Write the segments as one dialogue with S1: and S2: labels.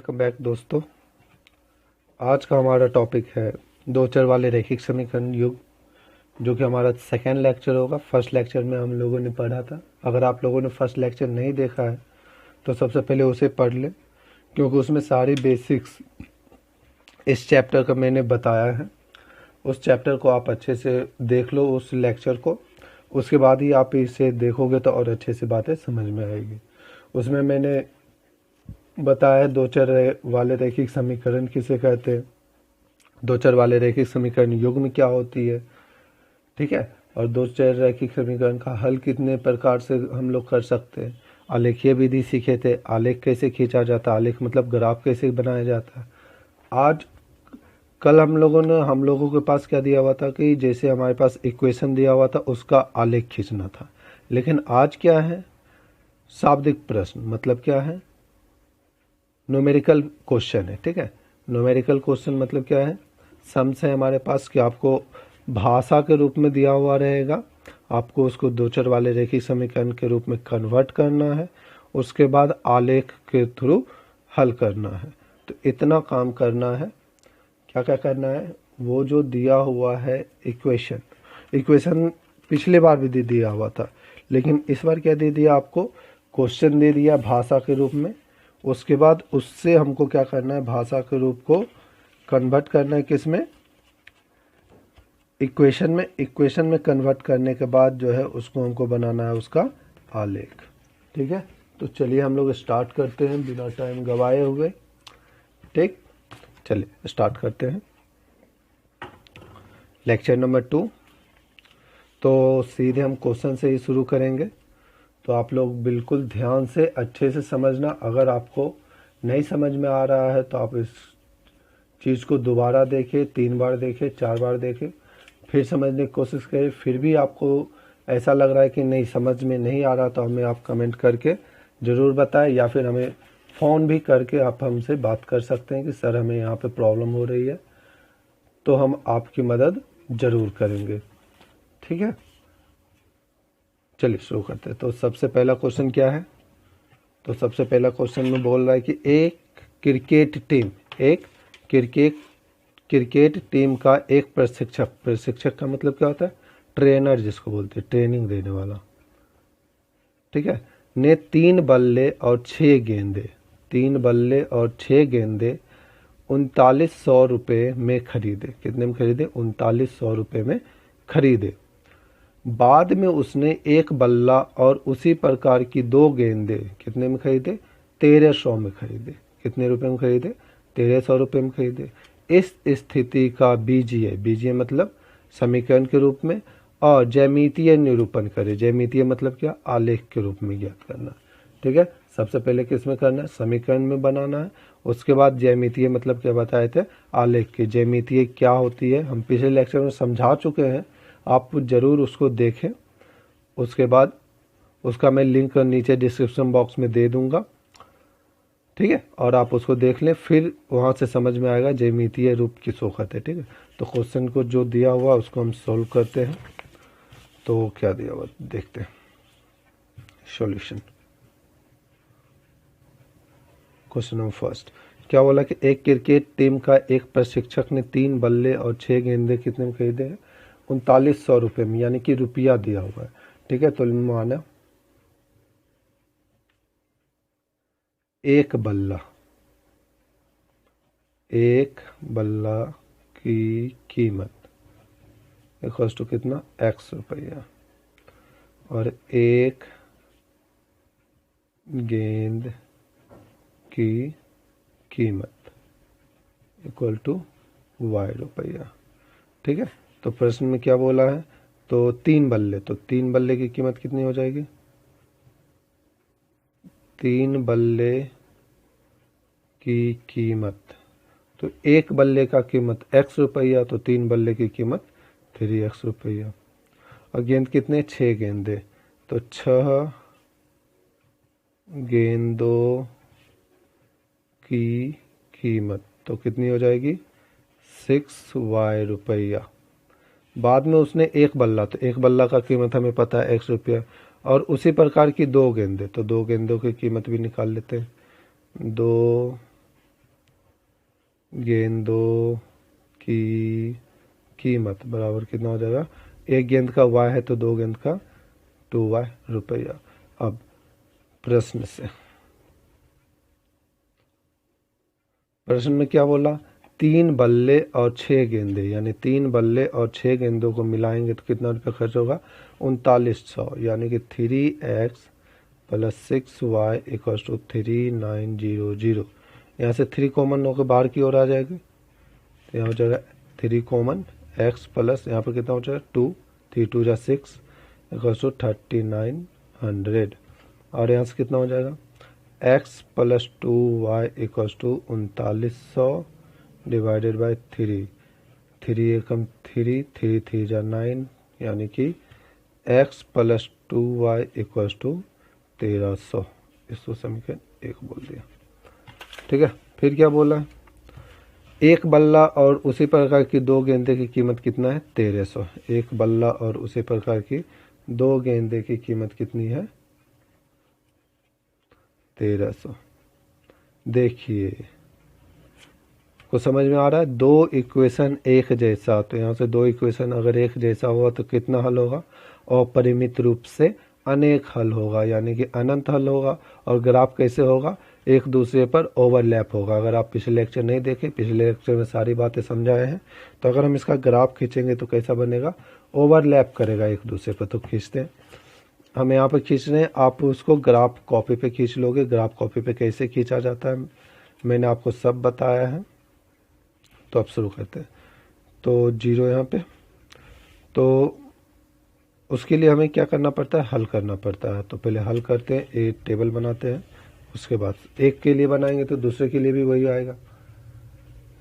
S1: Welcome back दोस्तों। आज का हमारा टॉपिक है दो चर वाले रैखिक समीकरण युग, जो कि हमारा सेकेंड लेक्चर होगा। फर्स्ट लेक्चर में हम लोगों ने पढ़ा था। अगर आप लोगों ने फर्स्ट लेक्चर नहीं देखा है तो सबसे पहले उसे पढ़ लें, क्योंकि उसमें सारी बेसिक्स इस चैप्टर का मैंने बताया है। उस चैप्टर को आप अच्छे से देख लो, उस लेक्चर को। उसके बाद ही आप इसे देखोगे तो और अच्छे से बातें समझ में आएगी। उसमें मैंने बताया है दो चर वाले रैखिक समीकरण किसे कहते हैं, दो चर वाले रैखिक समीकरण युग में क्या होती है, ठीक है। और दो चर रैखिक समीकरण का हल कितने प्रकार से हम लोग कर सकते हैं। आलेखीय विधि सीखे थे, आलेख कैसे खींचा जाता, आलेख मतलब ग्राफ कैसे बनाया जाता है। आज कल हम लोगों के पास क्या दिया हुआ था कि जैसे हमारे पास इक्वेशन दिया हुआ था उसका आलेख खींचना था। लेकिन आज क्या है, शाब्दिक प्रश्न, मतलब क्या है, न्यूमेरिकल क्वेश्चन है, ठीक है। न्यूमेरिकल क्वेश्चन मतलब क्या है, सम्स है हमारे पास कि आपको भाषा के रूप में दिया हुआ रहेगा, आपको उसको दो चर वाले रैखिक समीकरण के रूप में कन्वर्ट करना है, उसके बाद आलेख के थ्रू हल करना है। तो इतना काम करना है। क्या क्या करना है, वो जो दिया हुआ है इक्वेशन पिछले बार भी दिया हुआ था, लेकिन इस बार क्या दे दिया आपको, क्वेश्चन दे दिया भाषा के रूप में। उसके बाद उससे हमको क्या करना है, भाषा के रूप को कन्वर्ट करना है किसमें, इक्वेशन में कन्वर्ट करने के बाद जो है उसको हमको बनाना है उसका आलेख, ठीक है। तो चलिए हम लोग स्टार्ट करते हैं बिना टाइम गवाए हुए, ठीक। चलिए स्टार्ट करते हैं लेक्चर नंबर 2। तो सीधे हम क्वेश्चन से ही शुरू करेंगे। तो आप लोग बिल्कुल ध्यान से अच्छे से समझना। अगर आपको नहीं समझ में आ रहा है तो आप इस चीज़ को दोबारा देखें, 3 बार देखें, 4 बार देखें, फिर समझने की कोशिश करें। फिर भी आपको ऐसा लग रहा है कि नहीं समझ में नहीं आ रहा तो हमें आप कमेंट करके ज़रूर बताएं, या फिर हमें फ़ोन भी करके आप हमसे बात कर सकते हैं कि सर हमें यहाँ पे प्रॉब्लम हो रही है, तो हम आपकी मदद ज़रूर करेंगे, ठीक है। चलिए शुरू करते हैं। तो सबसे पहला क्वेश्चन क्या है, तो सबसे पहला क्वेश्चन में बोल रहा है कि एक क्रिकेट टीम का एक प्रशिक्षक का मतलब क्या होता है, ट्रेनर जिसको बोलते हैं, ट्रेनिंग देने वाला, ठीक है, ने 3 बल्ले और 6 गेंदे 3900 रुपये में खरीदे। कितने में खरीदे, 3900 रुपये में खरीदे। बाद में उसने एक बल्ला और उसी प्रकार की 2 गेंदे कितने में खरीदे, 1300 में खरीदे। कितने रुपए में खरीदे, 1300 रुपये में खरीदे। इस स्थिति का बीजीय मतलब समीकरण के रूप में और ज्यामितीय निरूपण करे। ज्यामितीय मतलब क्या, आलेख के रूप में ज्ञात करना, ठीक है। सबसे पहले किस में करना है, समीकरण में बनाना है। उसके बाद ज्यामितीय मतलब क्या बताए थे, आलेख की। ज्यामितीय क्या होती है हम पिछले लेक्चर में समझा चुके हैं, आप जरूर उसको देखें। उसके बाद उसका मैं लिंक नीचे डिस्क्रिप्शन बॉक्स में दे दूंगा, ठीक है, और आप उसको देख लें, फिर वहाँ से समझ में आएगा ज्यामितीय रूप किस वक्त है, ठीक है। तो क्वेश्चन को जो दिया हुआ उसको हम सॉल्व करते हैं। तो क्या दिया हुआ देखते हैं, सॉल्यूशन। क्वेश्चन नंबर फर्स्ट क्या बोला कि एक क्रिकेट टीम का एक प्रशिक्षक ने 3 बल्ले और 6 गेंदे कितने में खरीदे हैं, 3900 रुपये में, यानी कि रुपया दिया हुआ है, ठीक है। तो माना एक बल्ला की कीमत इक्वल टू कितना, x रुपया, और एक गेंद की कीमत इक्वल टू y रुपया, ठीक है। तो प्रश्न में क्या बोला है, तो 3 बल्ले, तो 3 बल्ले की कीमत कितनी हो जाएगी, 3 बल्ले की कीमत, तो एक बल्ले का कीमत x रुपया, तो 3 बल्ले की कीमत 3x रुपया। और गेंद कितने, 6 गेंदे, तो 6 गेंदों की कीमत तो कितनी हो जाएगी, 6y रुपया। बाद में उसने एक बल्ला, तो एक बल्ला का कीमत हमें पता है x रुपया, और उसी प्रकार की 2 गेंदे, तो 2 गेंदों की कीमत भी निकाल लेते हैं। 2 गेंदों की कीमत बराबर कितना हो जाएगा, एक गेंद का y है तो 2 गेंद का 2y रुपया। अब प्रश्न में क्या बोला, 3 बल्ले और 6 गेंदे, यानी 3 बल्ले और 6 गेंदों को मिलाएंगे तो कितना रुपया खर्च होगा, 3900, यानी कि 3x plus 6y equal to 3900। यहाँ से 3 कॉमन होकर बाहर की ओर आ जाएगी, तो यहाँ हो जाएगा 3 कॉमन, x प्लस यहाँ पर कितना हो जाएगा 2, 3 2 जा 6 इक्वल टू 3900। और यहाँ से कितना हो जाएगा, x plus 2y equal to 3900 divided by 3, 3 एकम 3, 3 3 जा 9, यानी कि x plus 2y equal to 1300। इसको समीकरण 1 बोल दिया। ठीक है, फिर क्या बोला, एक बल्ला और उसी प्रकार की 2 गेंदे की कीमत कितना है, 1300। एक बल्ला और उसी प्रकार की 2 गेंदे की कीमत कितनी है, 1300। देखिए को समझ में आ रहा है, 2 इक्वेशन एक जैसा, तो यहाँ से 2 इक्वेशन अगर एक जैसा हुआ तो कितना हल होगा, अपरिमित रूप से अनेक हल होगा, यानी कि अनंत हल होगा। और ग्राफ कैसे होगा, एक दूसरे पर ओवरलैप होगा। अगर आप पिछले लेक्चर नहीं देखे, पिछले लेक्चर में सारी बातें समझाए हैं, तो अगर हम इसका ग्राफ खींचेंगे तो कैसा बनेगा, ओवरलैप करेगा एक दूसरे पर। तो खींचते हैं, हम यहाँ पे खींच रहे हैं, आप उसको ग्राफ कॉपी पे खींच लोगे। ग्राफ कॉपी पे कैसे खींचा जाता है मैंने आपको सब बताया है। तो अब शुरू करते हैं। तो 0 यहाँ पे, तो उसके लिए हमें क्या करना पड़ता है, हल करना पड़ता है। तो पहले हल करते हैं, एक टेबल बनाते हैं, उसके बाद एक के लिए बनाएंगे तो दूसरे के लिए भी वही आएगा,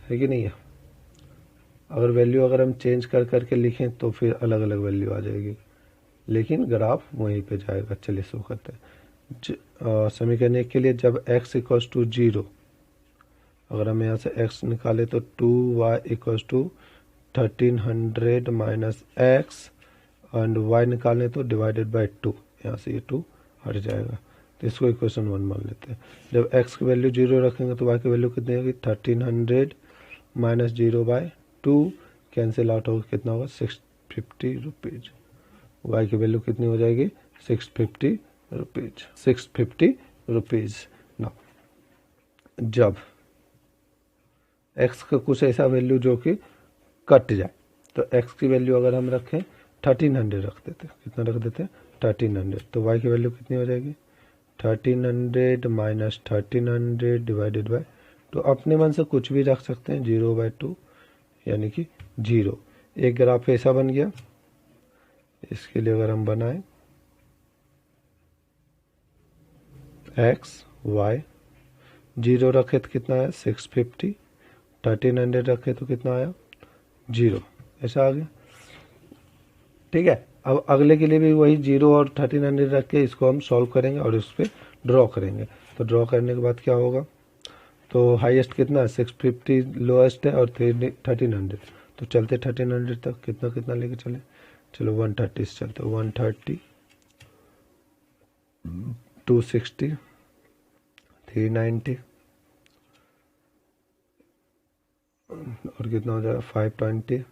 S1: है कि नहीं है। अगर वैल्यू अगर हम चेंज कर करके लिखें तो फिर अलग अलग वैल्यू आ जाएगी, लेकिन ग्राफ वहीं पे जाएगा। चलिए शुरू करते हैं। समीकरण 1 के लिए जब x इक्वल्स टू 0, अगर हम यहाँ से x निकाले तो 2y equals to 1300 minus x, and y निकालें तो डिवाइडेड बाई 2, यहाँ से ये 2 हट जाएगा। तो इसको इक्वेशन 1 मान लेते हैं। जब x की वैल्यू 0 रखेंगे तो y की वैल्यू कितनी होगी, 1300 माइनस 0/2 कैंसिल आउट होगा, कितना होगा, 650 रुपीज़। y की वैल्यू कितनी हो जाएगी, 650 रुपीज़, 650 रुपीज़। ना जब x का कुछ ऐसा वैल्यू जो कि कट जाए, तो x की वैल्यू अगर हम रखें 1300 रख देते, कितना रख देते हैं, 1300, तो y की वैल्यू कितनी हो जाएगी, 1300 माइनस 1300 डिवाइडेड बाय, तो अपने मन से कुछ भी रख सकते हैं, 0/2 यानी कि 0। एक ग्राफ ऐसा बन गया। इसके लिए अगर हम बनाएं x y, 0 रखे तो कितना आया, 650, 1300 रखे तो कितना आया, 0, ऐसा आ गया। ठीक है, अब अगले के लिए भी वही 0 और 1300 रख के इसको हम सॉल्व करेंगे और इस पर ड्रॉ करेंगे। तो ड्रॉ करने के बाद क्या होगा, तो हाईएस्ट कितना है, 650 लोएस्ट है और 1300, तो चलते 1300 तक, कितना कितना लेके चले, चलो 130 से चलते, 130, 260, 390 और कितना हो जाएगा, 520,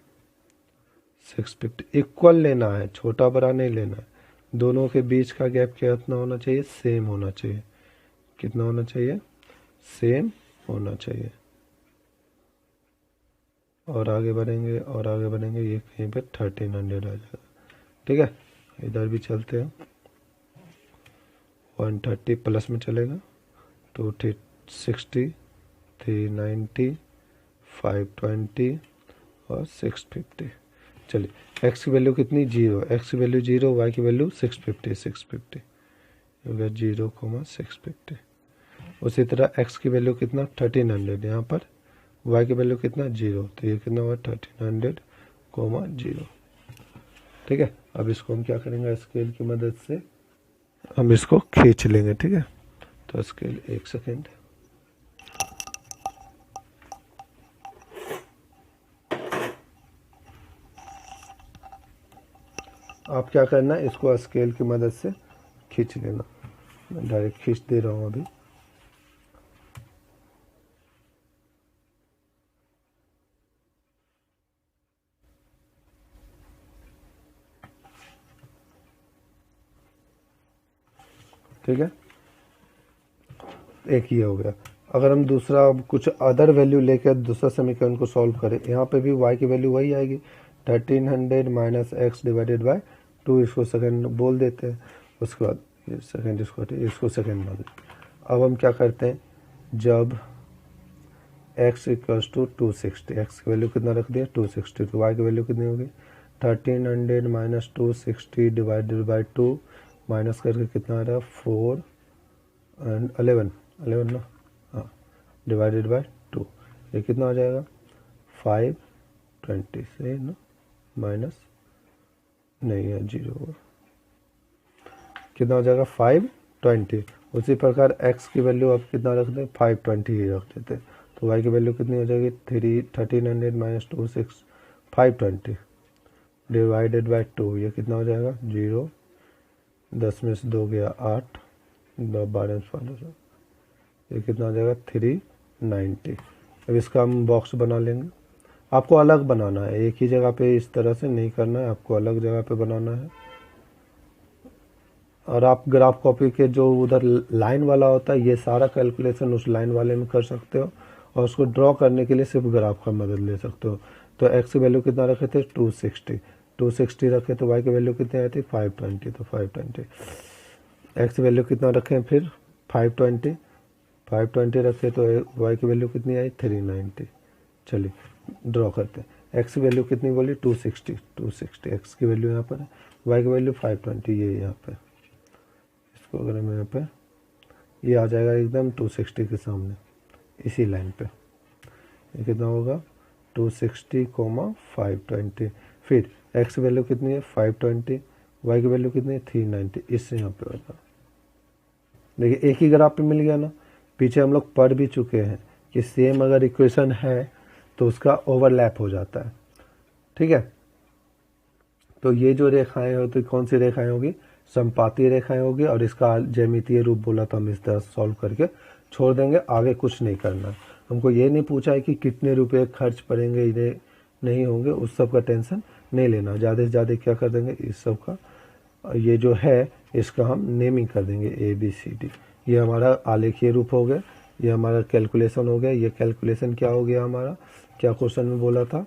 S1: 650। इक्वल लेना है, छोटा बड़ा नहीं लेना है। दोनों के बीच का गैप कितना होना चाहिए, सेम होना चाहिए। कितना होना चाहिए, सेम होना चाहिए। और आगे बढ़ेंगे और आगे बढ़ेंगे, ये कहीं पे 1300 आ जाएगा। ठीक है, इधर भी चलते हैं, 130 प्लस में चलेगा, 260, 390, 520 और 650। चलिए x की वैल्यू कितनी, 0, x की वैल्यू 0, y की वैल्यू 650, 650 हो गया 0,650। उसी तरह x की वैल्यू कितना, 1300, यहाँ पर y की वैल्यू कितना, 0, तो ये कितना हुआ, 1300,0। ठीक है, अब इसको हम क्या करेंगे, स्केल की मदद से हम इसको खींच लेंगे। ठीक है, तो स्केल 1 सेकेंड, आप क्या करना है, इसको स्केल की मदद से खींच लेना। मैं डायरेक्ट खींच दे रहा हूँ अभी। ठीक है, एक ये हो गया। अगर हम दूसरा कुछ अदर वैल्यू लेकर दूसरा समीकरण को सॉल्व करें, यहाँ पे भी y की वैल्यू वही आएगी 1300 माइनस एक्स डिवाइडेड बाय 2, इसको सेकंड बोल देते हैं। उसके बाद ये सेकंड इसको सेकंड मान लेते। अब हम क्या करते हैं, जब x इक्वल्स टू 260, एक्स की वैल्यू कितना रख दिया 260, तो y की वैल्यू कितनी होगी 1300 माइनस 260 डिवाइडेड बाई 2, माइनस करके कितना आ रहा है 4 एंड 11 ना, हाँ, डिवाइडेड बाई 2, ये कितना आ जाएगा 520 से ना, माइनस नहीं है 0, कितना हो जाएगा 520। उसी प्रकार x की वैल्यू अब कितना रख दें 520 ही रख देते, तो y की वैल्यू कितनी हो जाएगी 1300 माइनस 520 डिवाइडेड बाई 2, ये कितना हो जाएगा 0, 10 में से 2 गया 8, 12 में 15, ये कितना हो जाएगा 390। अब इसका हम बॉक्स बना लेंगे। आपको अलग बनाना है, एक ही जगह पे इस तरह से नहीं करना है, आपको अलग जगह पे बनाना है। और आप ग्राफ कॉपी के जो उधर लाइन वाला होता है, ये सारा कैलकुलेशन उस लाइन वाले में कर सकते हो, और उसको ड्रॉ करने के लिए सिर्फ ग्राफ का मदद ले सकते हो। तो x की वैल्यू कितना रखे थे 260 रखे, तो y की वैल्यू कितनी आई थी 520, तो 520। x की वैल्यू कितना रखें फिर 520 रखे, तो y की वैल्यू कितनी आई 390। चलिए ड्रॉ करते हैं। x की वैल्यू कितनी बोली 260, x की वैल्यू यहाँ पर है, y की वैल्यू 520, ये यहाँ पे, इसको अगर हम यहाँ पे, ये आ जाएगा एकदम 260 के सामने इसी लाइन पे, ये कितना होगा 260, 520। फिर x की वैल्यू कितनी है 520, y की वैल्यू कितनी है 390, इससे यहाँ पे होगा। देखिए एक ही ग्राफ पे मिल गया ना, पीछे हम लोग पढ़ भी चुके हैं कि सेम अगर इक्वेशन है तो उसका ओवरलैप हो जाता है, ठीक है। तो ये जो रेखाएं होती, कौन सी रेखाएं होगी, समपाती रेखाएं होगी, और इसका ज्यामितीय रूप बोला तो हम इस तरह सॉल्व करके छोड़ देंगे, आगे कुछ नहीं करना है। हमको ये नहीं पूछा है कि कितने रुपए खर्च पड़ेंगे, इन्हें नहीं होंगे, उस सब का टेंशन नहीं लेना। ज़्यादा से ज़्यादा क्या कर देंगे, इस सब का ये जो है इसका हम नेमिंग कर देंगे ABCD। ये हमारा आलेखीय रूप हो गया, ये हमारा कैलकुलेशन हो गया। ये कैलकुलेशन क्या हो गया हमारा, क्या क्वेश्चन में बोला था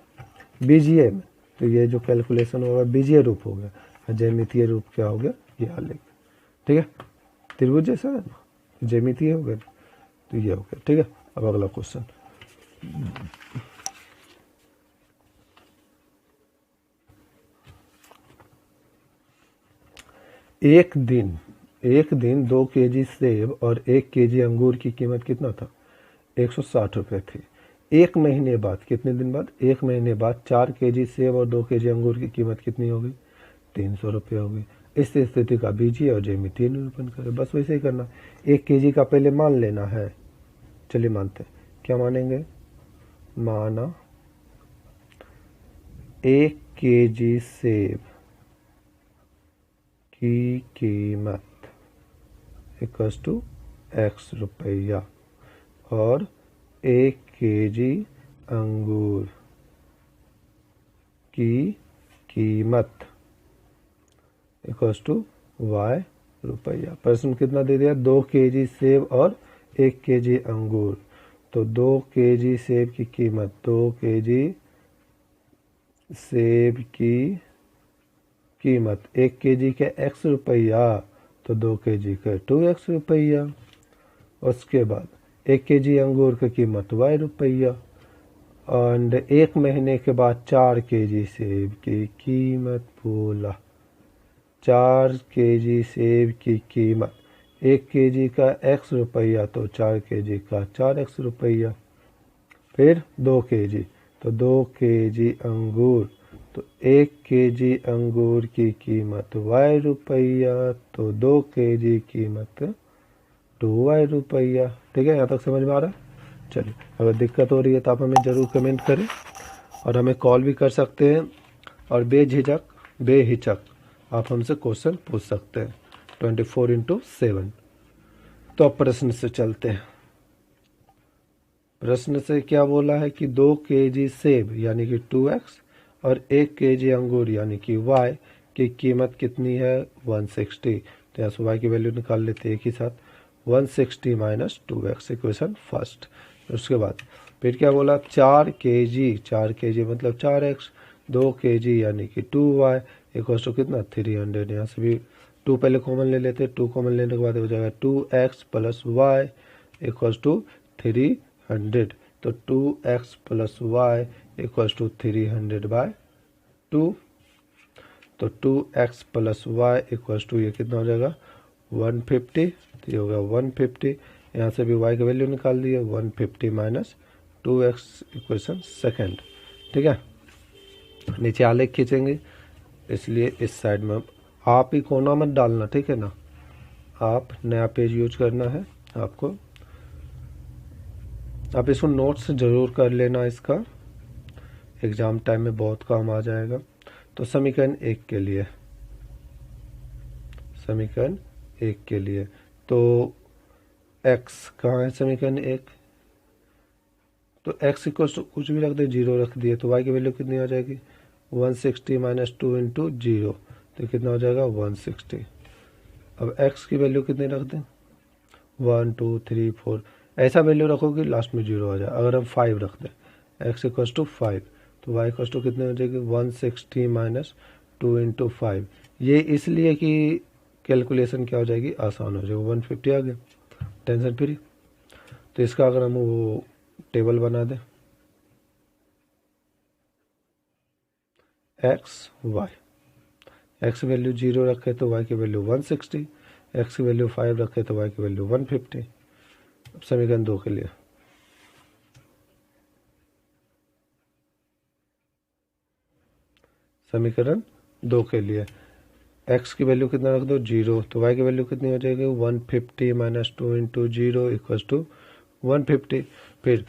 S1: बीजीए में, तो ये जो कैलकुलेशन होगा बीजीय रूप हो गया। ज्यामितीय रूप क्या हो गया, ये आलेख, ठीक है, त्रिभुज जैसा है ना, ज्यामितीय हो गया, तो ये हो गया, ठीक है। अब अगला क्वेश्चन, एक दिन 2 केजी सेब और 1 केजी अंगूर की कीमत कितना था 160 रुपये थी। एक महीने बाद, कितने दिन बाद, 1 महीने बाद 4 केजी सेब और 2 केजी अंगूर की कीमत कितनी होगी 300 रुपये होगी। इस स्थिति का बीजीय और ज्यामितीय निरूपण करें। बस वैसे ही करना, 1 केजी का पहले मान लेना है। चलिए मानते हैं, क्या मानेंगे, माना 1 केजी सेब की कीमत इक्वल्स टू x रुपया और 1 केजी अंगूर की कीमत इक्वल्स टू y रुपया। प्रश्न कितना दे दिया, 2 केजी सेब और 1 केजी अंगूर। तो 2 केजी सेब की कीमत, 2 केजी सेब की कीमत 1 केजी के x रुपया, तो 2 केजी का 2x रुपया। उसके बाद 1 केजी अंगूर की कीमत y रुपया, और 1 महीने के बाद 4 केजी सेब की कीमत बोला, 4 केजी सेब की कीमत, 1 केजी का x रुपया, तो 4 केजी का 4x रुपया। फिर 2 केजी, तो 2 केजी अंगूर, तो 1 केजी अंगूर की कीमत y रुपया, तो 2 केजी कीमत 2y रुपया। ठीक है, यहाँ तक समझ में आ रहा है। चलिए, अगर दिक्कत हो रही है तो आप हमें ज़रूर कमेंट करें, और हमें कॉल भी कर सकते हैं, और बेहिचक आप हमसे क्वेश्चन पूछ सकते हैं 24/7। तो अब प्रश्न से चलते हैं। प्रश्न से क्या बोला है कि 2 केजी सेब यानी कि 2x और 1 केजी अंगूर यानी कि y की कीमत कितनी है 160। तो यहाँ से y की वैल्यू निकाल लेते हैं एक ही साथ, 160 माइनस 2x, इक्वेशन फर्स्ट। उसके बाद फिर क्या बोला, 4 kg मतलब 4x, 2 kg यानी कि 2y इक्वल टू कितना 300। यहाँ से भी 2 पहले कॉमन ले लेते हैं, 2 कॉमन लेने के बाद हो जाएगा 2x plus Y equal to 300। तो 2x plus Y equal to 300/2। तो 2x plus Y equal to ये कितना हो जाएगा 150, तो ये होगा 150। यहाँ से भी y की वैल्यू निकाल दिए, 150 माइनस 2x, इक्वेशन सेकेंड। ठीक है, नीचे आलेख खींचेंगे, इसलिए इस साइड में आप ही कोना मत डालना, ठीक है ना, आप नया पेज यूज करना है आपको। आप इसको नोट्स जरूर कर लेना, इसका एग्जाम टाइम में बहुत काम आ जाएगा। तो समीकरण 1 के लिए, समीकरण 1 के लिए तो x कहाँ है समीकरण 1, तो x इक्वल टू कुछ भी रख दे, 0 रख दिए, तो y की वैल्यू कितनी आ जाएगी 160 माइनस 2 इंटू 0, तो कितना हो जाएगा 160। अब x की वैल्यू कितनी रख दें 1 2 3 4, ऐसा वैल्यू रखोगे लास्ट में 0 आ जाए। अगर हम 5 रख दें x इक्वल टू 5, तो y इक्वल टू कितने हो जाएगी 160 माइनस 2 इंटू 5। ये इसलिए कि कैलकुलेशन क्या हो जाएगी आसान हो जाएगी, 150 आ गया, टेंशन फ्री। तो इसका अगर हम वो टेबल बना दें x वैल्यू 0 रखे तो y की वैल्यू 160, x की वैल्यू 5 रखे तो y की वैल्यू 150। अब समीकरण 2 के लिए, समीकरण 2 के लिए x की वैल्यू कितना रख दो 0, तो y की वैल्यू कितनी हो जाएगी 150 माइनस 2 इंटू 0 इक्वल टू 150। फिर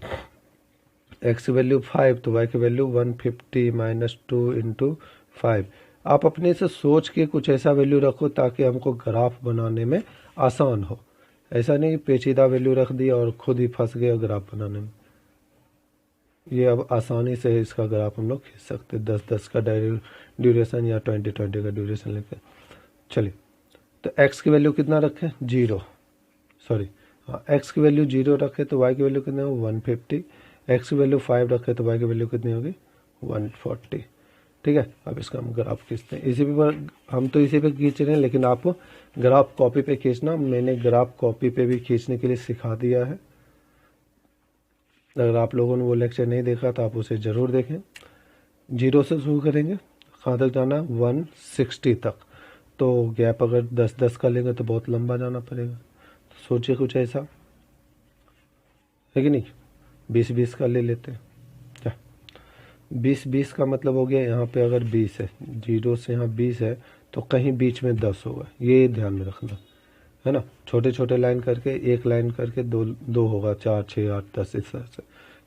S1: x की वैल्यू 5, तो y की वैल्यू 150 माइनस 2 इंटू 5। आप अपने से सोच के कुछ ऐसा वैल्यू रखो ताकि हमको ग्राफ बनाने में आसान हो। ऐसा नहीं पेचीदा वैल्यू रख दिया और खुद ही फंस गए ग्राफ बनाने में। ये अब आसानी से इसका ग्राफ हम लोग खींच सकते हैं, 10-10 का ड्यूरेशन या 20-20 का ड्यूरेशन लेके। चलिए, तो x की वैल्यू कितना रखें 0, सॉरी हाँ, x की वैल्यू 0 रखे तो y की वैल्यू कितनी होगी 150, x की वैल्यू 5 रखे तो y की वैल्यू कितनी होगी 140। ठीक है, अब इसका हम ग्राफ खींचते हैं। इसी पे हम तो इसी पे खींच रहे हैं, लेकिन आपको ग्राफ कॉपी पे खींचना, मैंने ग्राफ कॉपी पे भी खींचने के लिए सिखा दिया है। अगर आप लोगों ने वो लेक्चर नहीं देखा तो आप उसे ज़रूर देखें। 0 से शुरू करेंगे, कहाँ तक जाना 160 तक, तो गैप अगर 10-10 का लेंगे तो बहुत लंबा जाना पड़ेगा। तो सोचिए कुछ ऐसा है कि नहीं, 20-20 का ले लेते हैं क्या, 20-20 का मतलब हो गया यहाँ पे अगर 20 है, 0 से यहाँ 20 है तो कहीं बीच में 10 होगा, ये ध्यान में रखना है ना। छोटे छोटे लाइन करके, एक लाइन करके दो होगा, 4 6 8 10, इस तरह से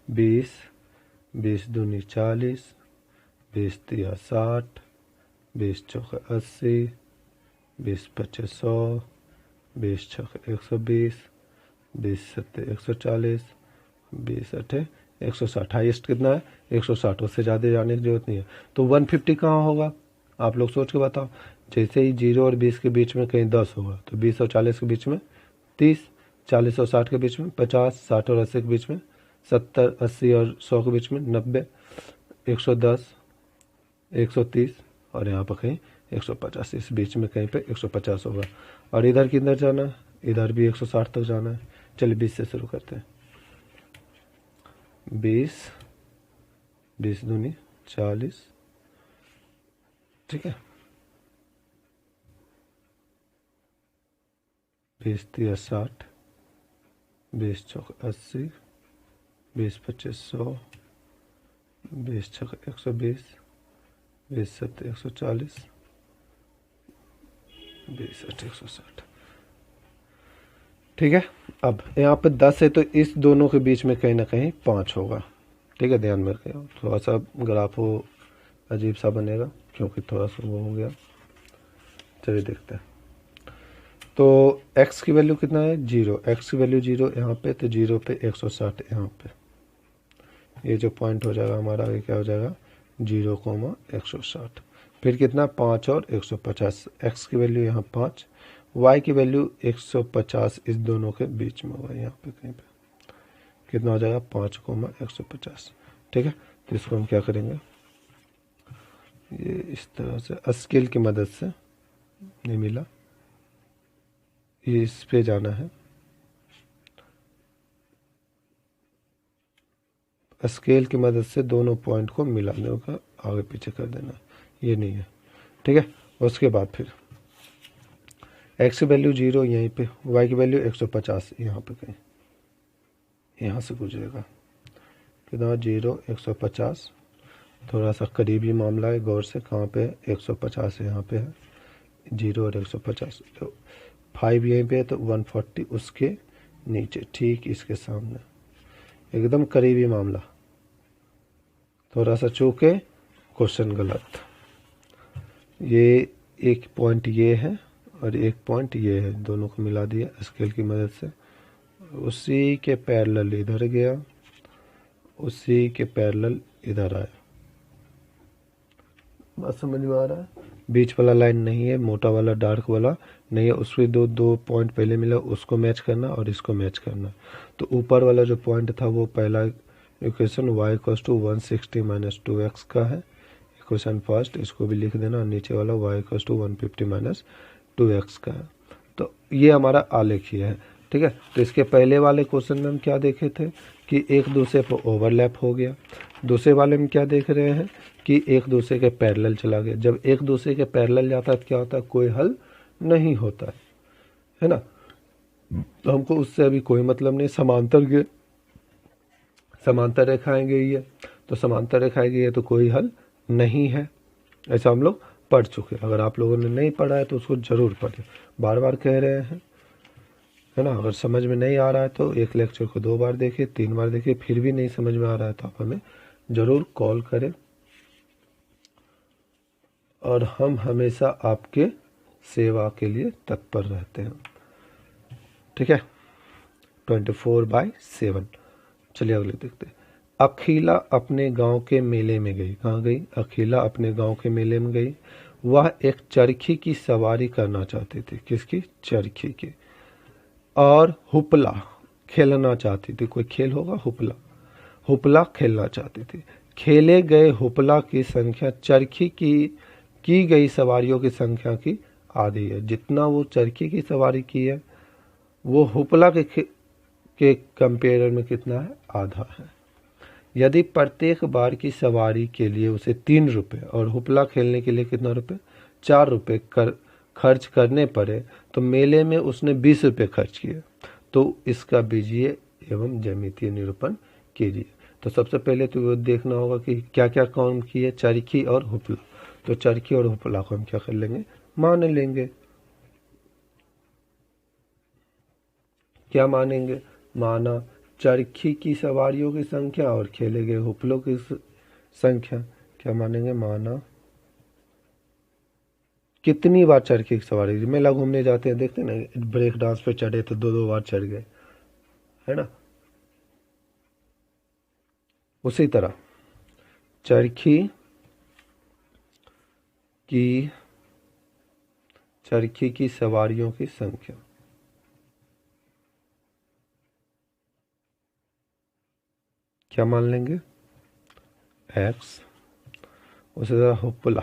S1: 20 20 दूनी 40, 20 तिया 60, 20 चौके 80, 20 पच्चे 100, 20 छक्के 120, 20 सत्ते 140, 20 अठे 160। हाइएस्ट कितना है 160, उससे ज़्यादा जाने की जरूरत नहीं है। तो 150 कहाँ होगा आप लोग सोच के बताओ। जैसे ही 0 और 20 के बीच में कहीं 10 होगा, तो 20 और 40 के बीच में 30, 40 और 60 के बीच में 50, 60 और 80 के बीच में 70, 80 और 100 के बीच में 90, 110, 130 और यहाँ पर कहीं 150, इस बीच में कहीं पे 150 होगा। और इधर किधर जाना है, इधर भी 160 तक जाना है। चलिए 20 से शुरू करते हैं। 20 20 दूनी 40, ठीक है, 20 तिया 60, 20 चौक 80, 20 पच्चे 100, 20 छक 120, 20 सत्ते 140, 20 अठे 160। ठीक है, अब यहाँ पे 10 है तो इस दोनों के बीच में कहीं ना कहीं 5 होगा। ठीक है, ध्यान में रखें, थोड़ा सा ग्राफ हो अजीब सा बनेगा क्योंकि थोड़ा सा वो हो गया। चलिए देखते हैं। तो x की वैल्यू कितना है 0, x की वैल्यू 0 यहाँ पे, तो 0 पे 160 यहाँ पे, ये जो पॉइंट हो जाएगा हमारा, ये क्या हो जाएगा 0, 160। फिर कितना 5 और 150, x की वैल्यू यहाँ 5, y की वैल्यू 150 इस दोनों के बीच में होगा, यहाँ पे कहीं पे कितना हो जाएगा 5,150। ठीक है, तो इसको हम क्या करेंगे, ये इस तरह से स्केल की मदद से, नहीं मिला, ये इस पे जाना है, स्केल की मदद से दोनों पॉइंट को मिलाने का आगे पीछे कर देना, ये नहीं है। ठीक है, उसके बाद फिर x की वैल्यू 0 यहीं पे, y की वैल्यू 150 यहाँ पे कहीं, यहाँ से गुजरेगा कितना 0 150, थोड़ा सा करीबी मामला है, गौर से कहाँ पे है 150 यहाँ पे है, 0 और 150, तो 5 यहीं पे है तो 140 उसके नीचे, ठीक इसके सामने, एकदम करीबी मामला, थोड़ा सा चूके क्वेश्चन गलत। ये एक पॉइंट ये है और एक पॉइंट ये है, दोनों को मिला दिया स्केल की मदद से, उसी के पैरेलल इधर गया, उसी के पैरेलल इधर आया। बात समझ में आ रहा है? बीच वाला लाइन नहीं है, मोटा वाला डार्क वाला नहीं है, उसके दो पॉइंट पहले मिला, उसको मैच करना और इसको मैच करना। तो ऊपर वाला जो पॉइंट था वो पहला इक्वेशन y = 160 - 2x का है, इक्वेशन फर्स्ट, इसको भी लिख देना, और नीचे वाला y = 150 - 2x का है। तो ये हमारा आलेखीय है। ठीक है, तो इसके पहले वाले क्वेश्चन में हम क्या देखे थे कि एक दूसरे पर ओवरलैप हो गया, दूसरे वाले में क्या देख रहे हैं कि एक दूसरे के पैरेलल चला गया। जब एक दूसरे के पैरेलल जाता है तो क्या होता है, कोई हल नहीं होता है ना। तो हमको उससे अभी कोई मतलब नहीं, समांतर रेखाएं गई है, तो समांतर रेखाएं गई है तो कोई हल नहीं है, ऐसा हम लोग पढ़ चुके। अगर आप लोगों ने नहीं पढ़ा है तो उसको जरूर पढ़ें, बार बार कह रहे हैं, है ना। अगर समझ में नहीं आ रहा है तो एक लेक्चर को 2 बार देखिए, 3 बार देखिए, फिर भी नहीं समझ में आ रहा है तो आप हमें जरूर कॉल करें, और हम हमेशा आपके सेवा के लिए तत्पर रहते हैं। ठीक है, 24/7। चलिए अगले देखते हैं। अखिला अपने गांव के मेले में गई। कहाँ गई? अखिला अपने गांव के मेले में गई। वह एक चरखी की सवारी करना चाहती थी। किसकी? चरखी की। और हुपला खेलना चाहती थी। कोई खेल होगा, हुपला, हुपला खेलना चाहती थी। खेले गए हुपला की संख्या चरखी की गई सवारियों की संख्या की आधी है। जितना वो चरखी की सवारी की है वो हुपला के कंपेयर में कितना है? आधा है। यदि प्रत्येक बार की सवारी के लिए उसे 3 रुपये और हुपला खेलने के लिए कितना रुपये? 4 रुपये खर्च करने पड़े तो मेले में उसने 20 रुपये खर्च किए। तो इसका बीजीय एवं ज्यामितीय निरूपण कीजिए। तो सबसे पहले तो वो देखना होगा कि क्या क्या काम किए, चरखी और हुपला। तो चरखी और हुपला को हम क्या कर लेंगे? मान लेंगे। क्या मानेंगे? माना चरखी की सवारियों की संख्या और खेले गए हुपलों की संख्या। क्या मानेंगे? माना कितनी बार चरखी की सवारी, मेला घूमने जाते हैं, देखते हैं ना, ब्रेक डांस पे चढ़े तो 2-2 बार चढ़ गए, है ना। उसी तरह चरखी की सवारियों की संख्या। क्या मान लेंगे? x। उसी तरह हुपला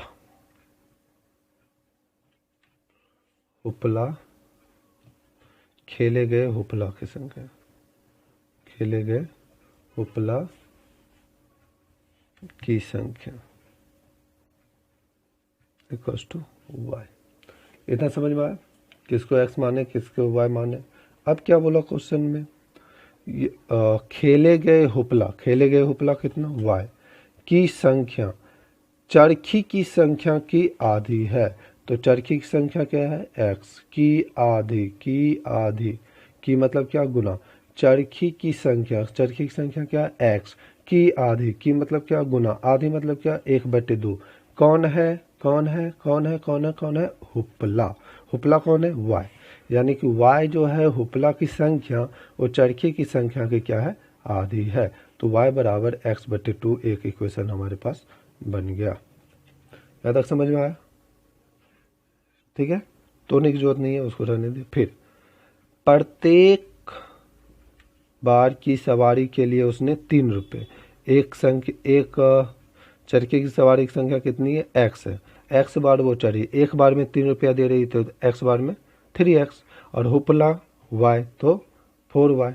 S1: खेले गए हुपला की संख्या, खेले गए हुपला की संख्या इक्वल्स टू y। इतना समझ में आया? किसको x माने, किसको y माने। अब क्या बोला क्वेश्चन में? खेले गए हुपला कितना? y की संख्या चरखी की संख्या की आधी है। तो चरखी की संख्या क्या है? x की आधी की मतलब क्या? गुना। चरखी की संख्या क्या है? x की आधी की मतलब क्या? गुना। आधी मतलब क्या? 1/2। कौन है? हुपला। हुपला कौन है? y। यानी कि y जो है हुपला की संख्या वो चरखी की संख्या की क्या है? आधी है। तो y = x/2 एक इक्वेशन हमारे पास बन गया। यहाँ तक समझ में आया? ठीक है, तोड़ने की जरूरत नहीं है, उसको रहने दे। फिर प्रत्येक बार की सवारी के लिए उसने 3 रुपये, एक चरखे की सवारी की संख्या कितनी है, एक्स है, एक्स बार वो चढ़ी, एक बार में 3 रुपया दे रही तो एक्स बार में 3x, और हुपला y तो 4y,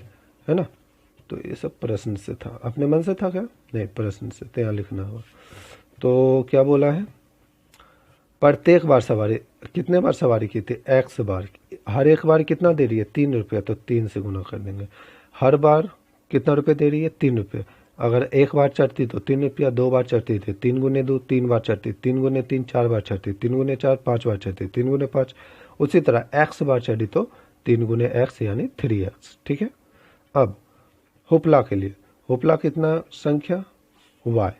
S1: है ना। तो ये सब प्रश्न से था, अपने मन से था क्या, नहीं प्रश्न से, तो यहाँ लिखना होगा। तो क्या बोला है, प्रत्येक बार सवारी, कितने बार सवारी की थी, एक्स बार, हर एक बार कितना दे रही है, 3 रुपया, तो 3 से गुना कर देंगे। हर बार कितना रुपये दे रही है, 3 रुपये, अगर एक बार चढ़ती तो 3 रुपया, 2 बार चढ़ती थी 3 गुने 2, 3 बार चढ़ती, 3 गुने 3 4 बार चढ़ती, 3 गुने 4 5 बार चढ़ती, 3 गुने 5, उसी तरह एक्स बार चढ़ी तो 3 गुने x यानी 3x। ठीक है। अब हुपला के लिए, हुपला कितना संख्या, y,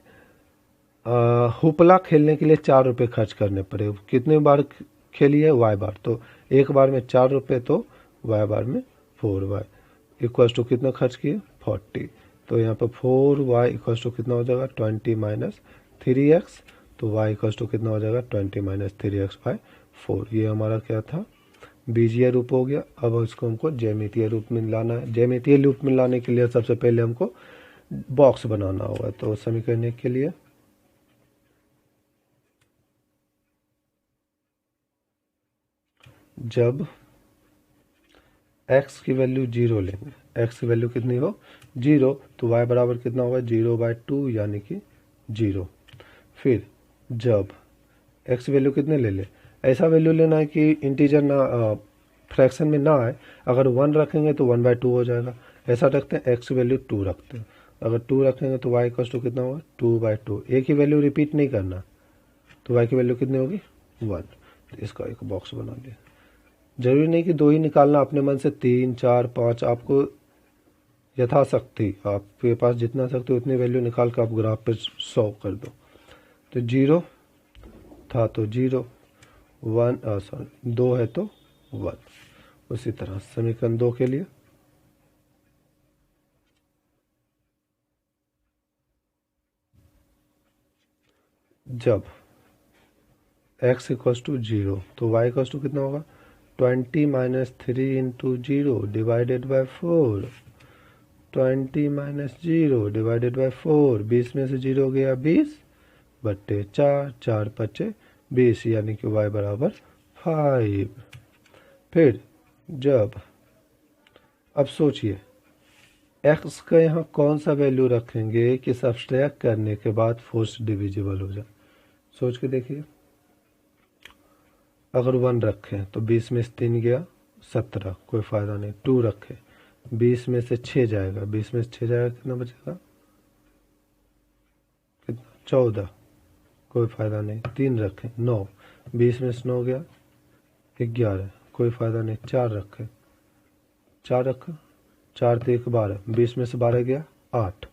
S1: हुपला खेलने के लिए 4 रुपये खर्च करने पड़े, कितने बार खेली है, y बार, तो एक बार में 4 रुपये, तो y बार में 4y इक्वल्स टू कितना खर्च किए, 40। तो यहाँ पर 4y इक्वल्स टू कितना हो जाएगा, 20 माइनस 3x, तो y इक्वल्स टू कितना हो जाएगा, 20 माइनस 3x/4। ये हमारा क्या था, बीजीय रूप हो गया। अब इसको हमको ज्यामितीय रूप में लाना है। ज्यामितीय रूप में लाने के लिए सबसे पहले हमको बॉक्स बनाना होगा। तो समीकरण के लिए जब x की वैल्यू 0 लेंगे, x की वैल्यू कितनी हो, 0, तो y बराबर कितना होगा, 0/2 यानी कि 0। फिर जब x वैल्यू कितने ले ले, ऐसा वैल्यू लेना है कि इंटीजर ना, फ्रैक्शन में ना आए। अगर 1 रखेंगे तो 1/2 हो जाएगा, ऐसा रखते हैं, x वैल्यू 2 रखते हैं। अगर 2 रखेंगे तो y इक्वल्स टू कितना होगा, 2/2। एक ही वैल्यू रिपीट नहीं करना, तो y की वैल्यू कितनी होगी, 1। तो इसका एक बॉक्स बना लिया। जरूरी नहीं कि 2 ही निकालना, अपने मन से 3 4 5, आपको यथाशक्ति, आपके पास जितना शक्ति उतनी वैल्यू निकाल कर आप ग्राफ पे शो कर दो। तो 0 था तो 0, 2 है तो 1। उसी तरह समीकरण 2 के लिए जब x इक्वल्स टू 0, तो y इक्वल्स टू कितना होगा, 20 minus 3 into 0 divided by 4, 20 minus 0 divided by 4, 20 में से 0 गया 20/4, 4×5 = 20, यानी कि y बराबर 5। फिर जब, अब सोचिए x का यहाँ कौन सा वैल्यू रखेंगे कि सब्सट्रैक्ट करने के बाद 4 से डिविजिबल हो जाए, सोच के देखिए। अगर 1 रखें तो 20 में से 3 गया 17, कोई फ़ायदा नहीं। 2 रखें, 20 में से 6 जाएगा, 20 में से 6 जाएगा, कितना बचेगा, कितना, 14, कोई फ़ायदा नहीं। 3 रखें, 9, 20 में से 9 गया 11, कोई फ़ायदा नहीं। 4 रखें, 4 रखा, 4 तो 1 12, 20 में से 12 गया 8,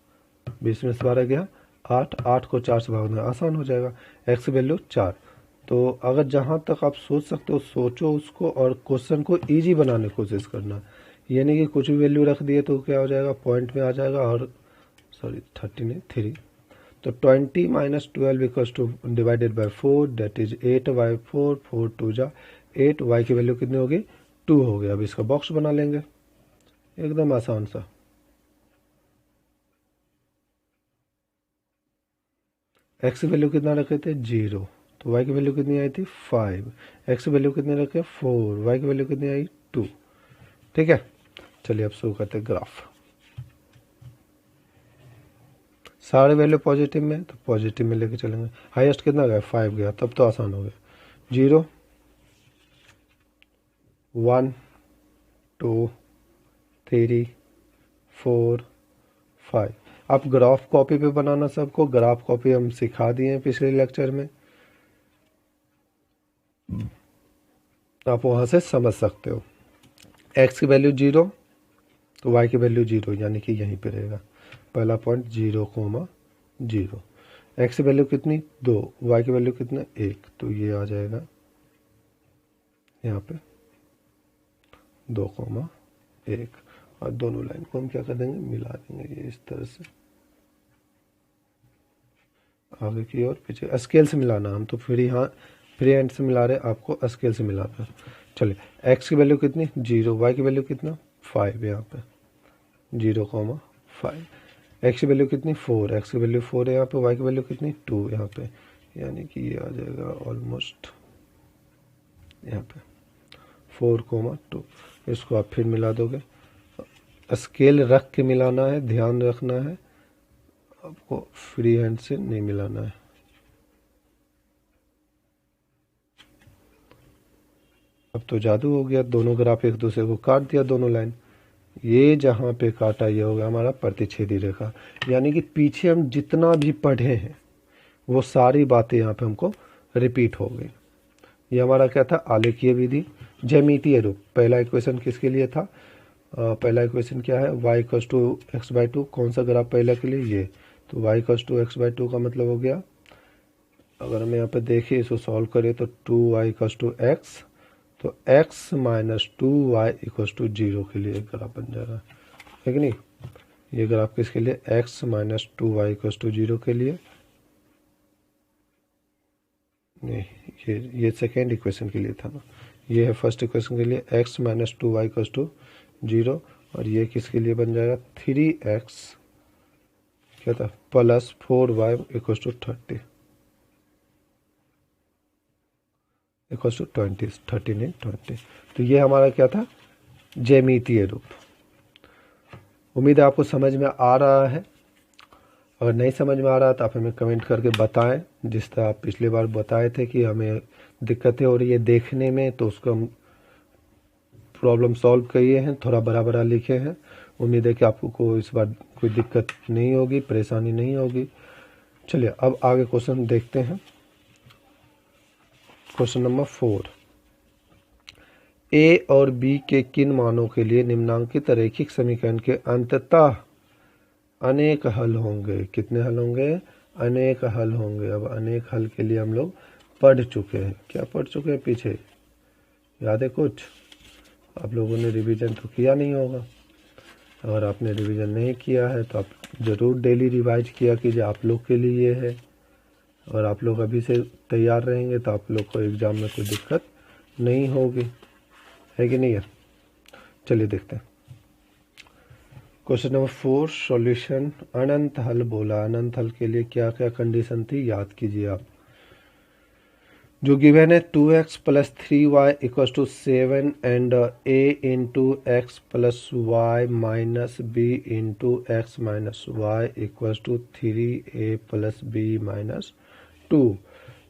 S1: 20 में से 12 गया 8, 8 को 4 से भागना आसान हो जाएगा, x वैल्यू 4। तो अगर जहाँ तक आप सोच सकते हो सोचो उसको, और क्वेश्चन को इजी बनाने की कोशिश करना। ये नहीं कि कुछ भी वैल्यू रख दिए तो क्या हो जाएगा, पॉइंट में आ जाएगा, और 30 नहीं 3। तो 20 minus 12 equals two divided by 4, that is 8/4, 4 2 जा 8, y की वैल्यू कितनी होगी, 2 हो गया। अब इसका बॉक्स बना लेंगे, एकदम आसान सा। x की वैल्यू कितना रखे थे, 0, तो y की वैल्यू कितनी आई थी, 5, x की वैल्यू कितनी रखे, 4, y की वैल्यू कितनी आई, 2। ठीक है, चलिए अब शुरू करते हैं ग्राफ। सारे वैल्यू पॉजिटिव में, तो पॉजिटिव में लेके चलेंगे। हाईएस्ट कितना गया, 5 गया, तब तो आसान हो गया। 0 1 2 3 4 5। आप ग्राफ कॉपी पे बनाना, सबको ग्राफ कॉपी हम सिखा दिए हैं पिछले लेक्चर में, आप वहां से समझ सकते हो। x की वैल्यू 0 तो y की वैल्यू 0, यानी कि यहीं पे रहेगा पहला पॉइंट, 0,0। x की वैल्यू कितनी, 2, y की वैल्यू कितना, 1, तो ये आ जाएगा यहाँ पे 2,1, और दोनों लाइन को हम क्या कर देंगे, मिला देंगे ये इस तरह से, आगे की ओर पीछे। स्केल से मिलाना हम तो फ्री हैंड से मिला रहे, आपको स्केल से मिलाना है। चलिए x की वैल्यू कितनी 0, y की वैल्यू कितना 5, यहाँ पे 0,5, x की वैल्यू कितनी 4, x की वैल्यू 4 है यहाँ पे, y की वैल्यू कितनी 2 यहाँ पे, यानी कि ये आ जाएगा ऑलमोस्ट यहाँ पे 4,2। इसको आप फिर मिला दोगे, स्केल रख के मिलाना है, ध्यान रखना है, आपको फ्री हैंड से नहीं मिलाना है। अब तो जादू हो गया, दोनों ग्राफ एक दूसरे को काट दिया, दोनों लाइन। ये जहाँ पे काटा ये होगा हमारा प्रतिच्छेदी रेखा, यानी कि पीछे हम जितना भी पढ़े हैं वो सारी बातें यहाँ पे हमको रिपीट हो गई। ये हमारा क्या था, आलेखीय विधि, ज्यामितीय रूप। पहला इक्वेशन किसके लिए था, पहला इक्वेशन क्या है, y equals to X by two. कौन सा ग्राफ पहला के लिए, ये। तो y equals to X by two का मतलब हो गया, अगर हम यहाँ पे देखें इसको सॉल्व करें तो 2y इक्वल्स टू एक्स, तो x minus 2y equals to 0 के लिए ग्राफ बन जाएगा, है कि नहीं। ये ग्राफ किसके लिए, x minus 2y equals to 0 के लिए, नहीं ये सेकेंड इक्वेशन के लिए था ना, ये है फर्स्ट इक्वेशन के लिए, x minus 2y equals to 0, और ये किसके लिए बन जाएगा 3x क्या था plus 4y equals to 30 equals to 20, 30 नहीं 20। तो ये हमारा क्या था, ज्यामितीय रूप। उम्मीद है आपको समझ में आ रहा है। अगर नहीं समझ में आ रहा तो आप हमें कमेंट करके बताएं, जिस तरह आप पिछली बार बताए थे कि हमें दिक्कतें हो रही है देखने में, तो उसको हम प्रॉब्लम सॉल्व किए हैं, थोड़ा बड़ा बड़ा लिखे हैं। उम्मीद है कि आपको इस बार कोई दिक्कत नहीं होगी, परेशानी नहीं होगी। चलिए अब आगे क्वेश्चन देखते हैं। क्वेश्चन नंबर 4, ए और बी के किन मानों के लिए निम्नांकित रैखिक समीकरण के अंततः अनेक हल होंगे। कितने हल होंगे, अनेक हल होंगे। अब अनेक हल के लिए हम लोग पढ़ चुके हैं, क्या पढ़ चुके हैं पीछे, याद है कुछ। आप लोगों ने रिवीजन तो किया नहीं होगा, अगर आपने रिवीजन नहीं किया है तो आप ज़रूर डेली रिवाइज किया कीजिए, आप लोग के लिए ये है। और आप लोग अभी से तैयार रहेंगे तो आप लोग को एग्ज़ाम में कोई दिक्कत नहीं होगी, है कि नहीं है। चलिए देखते हैं क्वेश्चन नंबर 4 सॉल्यूशन। अनंत हल बोला, अनंत हल के लिए क्या क्या कंडीशन थी याद कीजिए आप। जो गिवन है 2x plus 3y equals to 7 and a into x plus y minus b into x minus y equals to 3a plus b minus 2।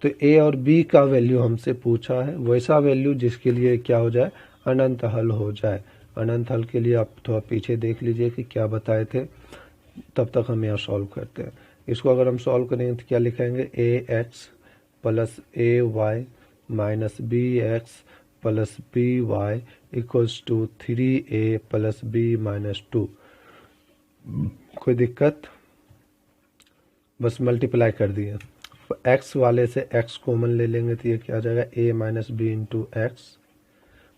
S1: तो a और b का वैल्यू हमसे पूछा है, वैसा वैल्यू जिसके लिए क्या हो जाए, अनंत हल हो जाए। अनंत हल के लिए आप थोड़ा पीछे देख लीजिए कि क्या बताए थे, तब तक हम यहाँ सॉल्व करते हैं। इसको अगर हम सॉल्व करेंगे तो क्या लिखेंगे, A X plus A Y minus B X plus B Y equals to 3a plus B minus 2। कोई दिक्कत, बस मल्टीप्लाई कर दिए। एक्स वाले से एक्स कॉमन ले लेंगे तो ये क्या आ जाएगा, a minus b into x.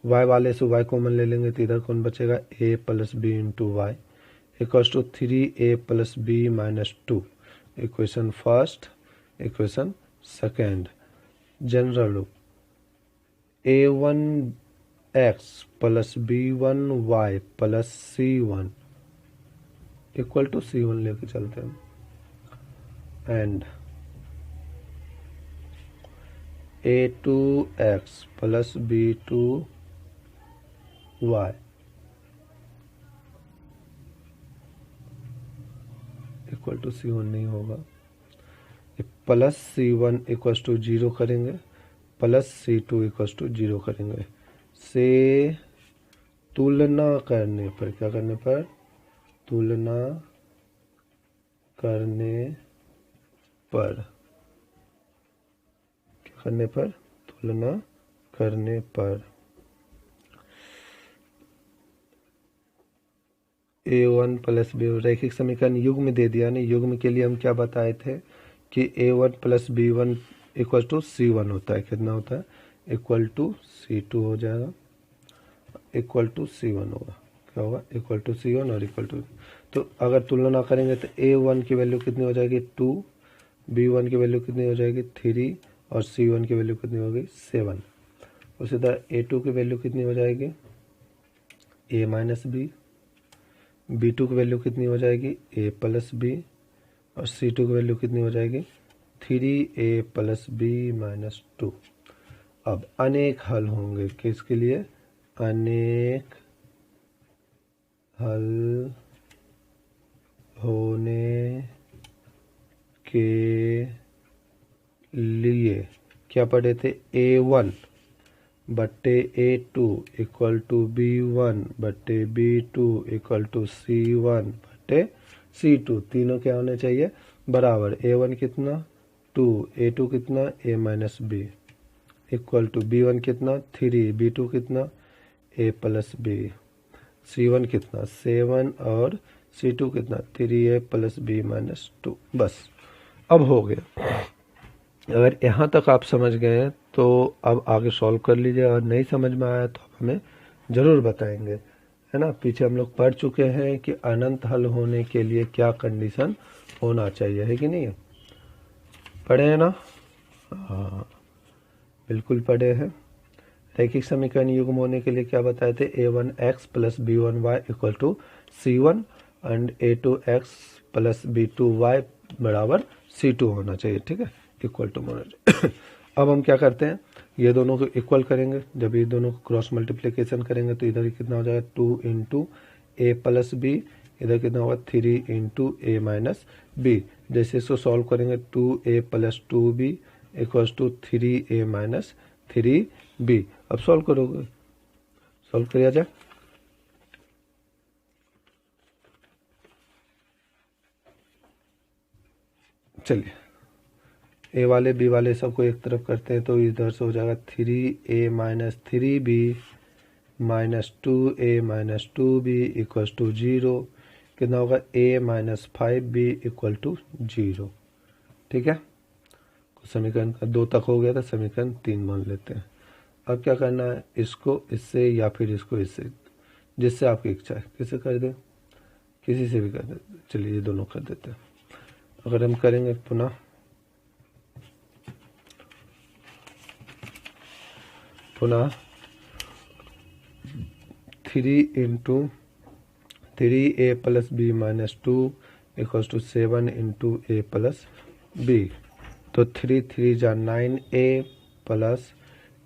S1: Y वाले से वाई कॉमन ले लेंगे तो इधर कौन बचेगा, a plus b into y equals to 3a plus B minus 2। Equation first, equation second. General रूप, a1x plus b1y plus c1 equal to c1 लेके चलते हैं, and a2x plus b2y equal to c1 नहीं होगा, plus c1 equal to 0 करेंगे, plus c2 equal to 0 करेंगे। से तुलना करने पर, क्या करने पर, तुलना करने पर, क्या करने पर, तुलना करने पर a1 प्लस b, रैखिक समीकरण युग्म दे दिया नहीं। युग्म के लिए हम क्या बताए थे कि a1 plus b1 equal to c1 होता है। कितना होता है, इक्वल टू c2 हो जाएगा, इक्वल टू c1 होगा। क्या होगा, इक्वल टू c1 और इक्वल टू। तो अगर तुलना करेंगे तो a1 की वैल्यू कितनी हो जाएगी 2, b1 की वैल्यू कितनी हो जाएगी 3 और c1 की वैल्यू कितनी होगी 7। उसी तरह A2 की वैल्यू कितनी हो जाएगी, A माइनस बी। B2 की वैल्यू कितनी हो जाएगी, A प्लस बी। और C2 की वैल्यू कितनी हो जाएगी, 3A प्लस बी माइनस 2। अब अनेक हल होंगे, किसके लिए, अनेक हल होने के लिए क्या पढ़े थे, A1 बट्टे A2 इक्वल टू B1 बट्टे B2 इक्वल टू C1 बट्टे C2। तीनों क्या होने चाहिए, बराबर। A1 कितना 2, A2 कितना A minus b, equal to B1 कितना 3, B2 कितना A प्लस बी, C1 कितना 7 और C2 कितना 3A प्लस बी माइनस 2। बस अब हो गया। अगर यहाँ तक आप समझ गए हैं तो अब आगे सॉल्व कर लीजिए, और नहीं समझ में आया तो आप हमें ज़रूर बताएंगे, है ना। पीछे हम लोग पढ़ चुके हैं कि अनंत हल होने के लिए क्या कंडीशन होना चाहिए, है कि नहीं, पढ़े हैं ना, हाँ बिल्कुल पढ़े हैं। रैखिक समीकरण युग्म होने के लिए क्या बताए थे, A1x plus B1y equal to C1 and A2x plus B2y बराबर C2 होना चाहिए, ठीक है, इक्वल टू होना चाहिए। अब हम क्या करते हैं, ये दोनों को इक्वल करेंगे। जब ये दोनों को क्रॉस मल्टीप्लिकेशन करेंगे तो इधर कितना हो जाएगा, 2 इंटू A प्लस बी, इधर कितना होगा 3 इंटू A माइनस बी। जैसे इसको सॉल्व करेंगे 2A plus 2B equals to 3A minus 3B। अब सॉल्व करोगे, सॉल्व किया जाए। चलिए ए वाले बी वाले सबको एक तरफ करते हैं तो इधर से हो जाएगा 3A minus 3B minus 2A minus 2B equals to 0। कितना होगा, A minus 5B equal to 0, ठीक है। समीकरण का 2 तक हो गया था, समीकरण 3 मान लेते हैं। अब क्या करना है, इसको इससे या फिर इसको इससे, जिससे आपकी इच्छा है, किसे कर दें, किसी से भी कर दे। चलिए ये दोनों कर देते हैं। अगर हम करेंगे पुनः 3 into 3A plus B minus 2 equals to 7 into A plus b. तो 3 3 जा 9A plus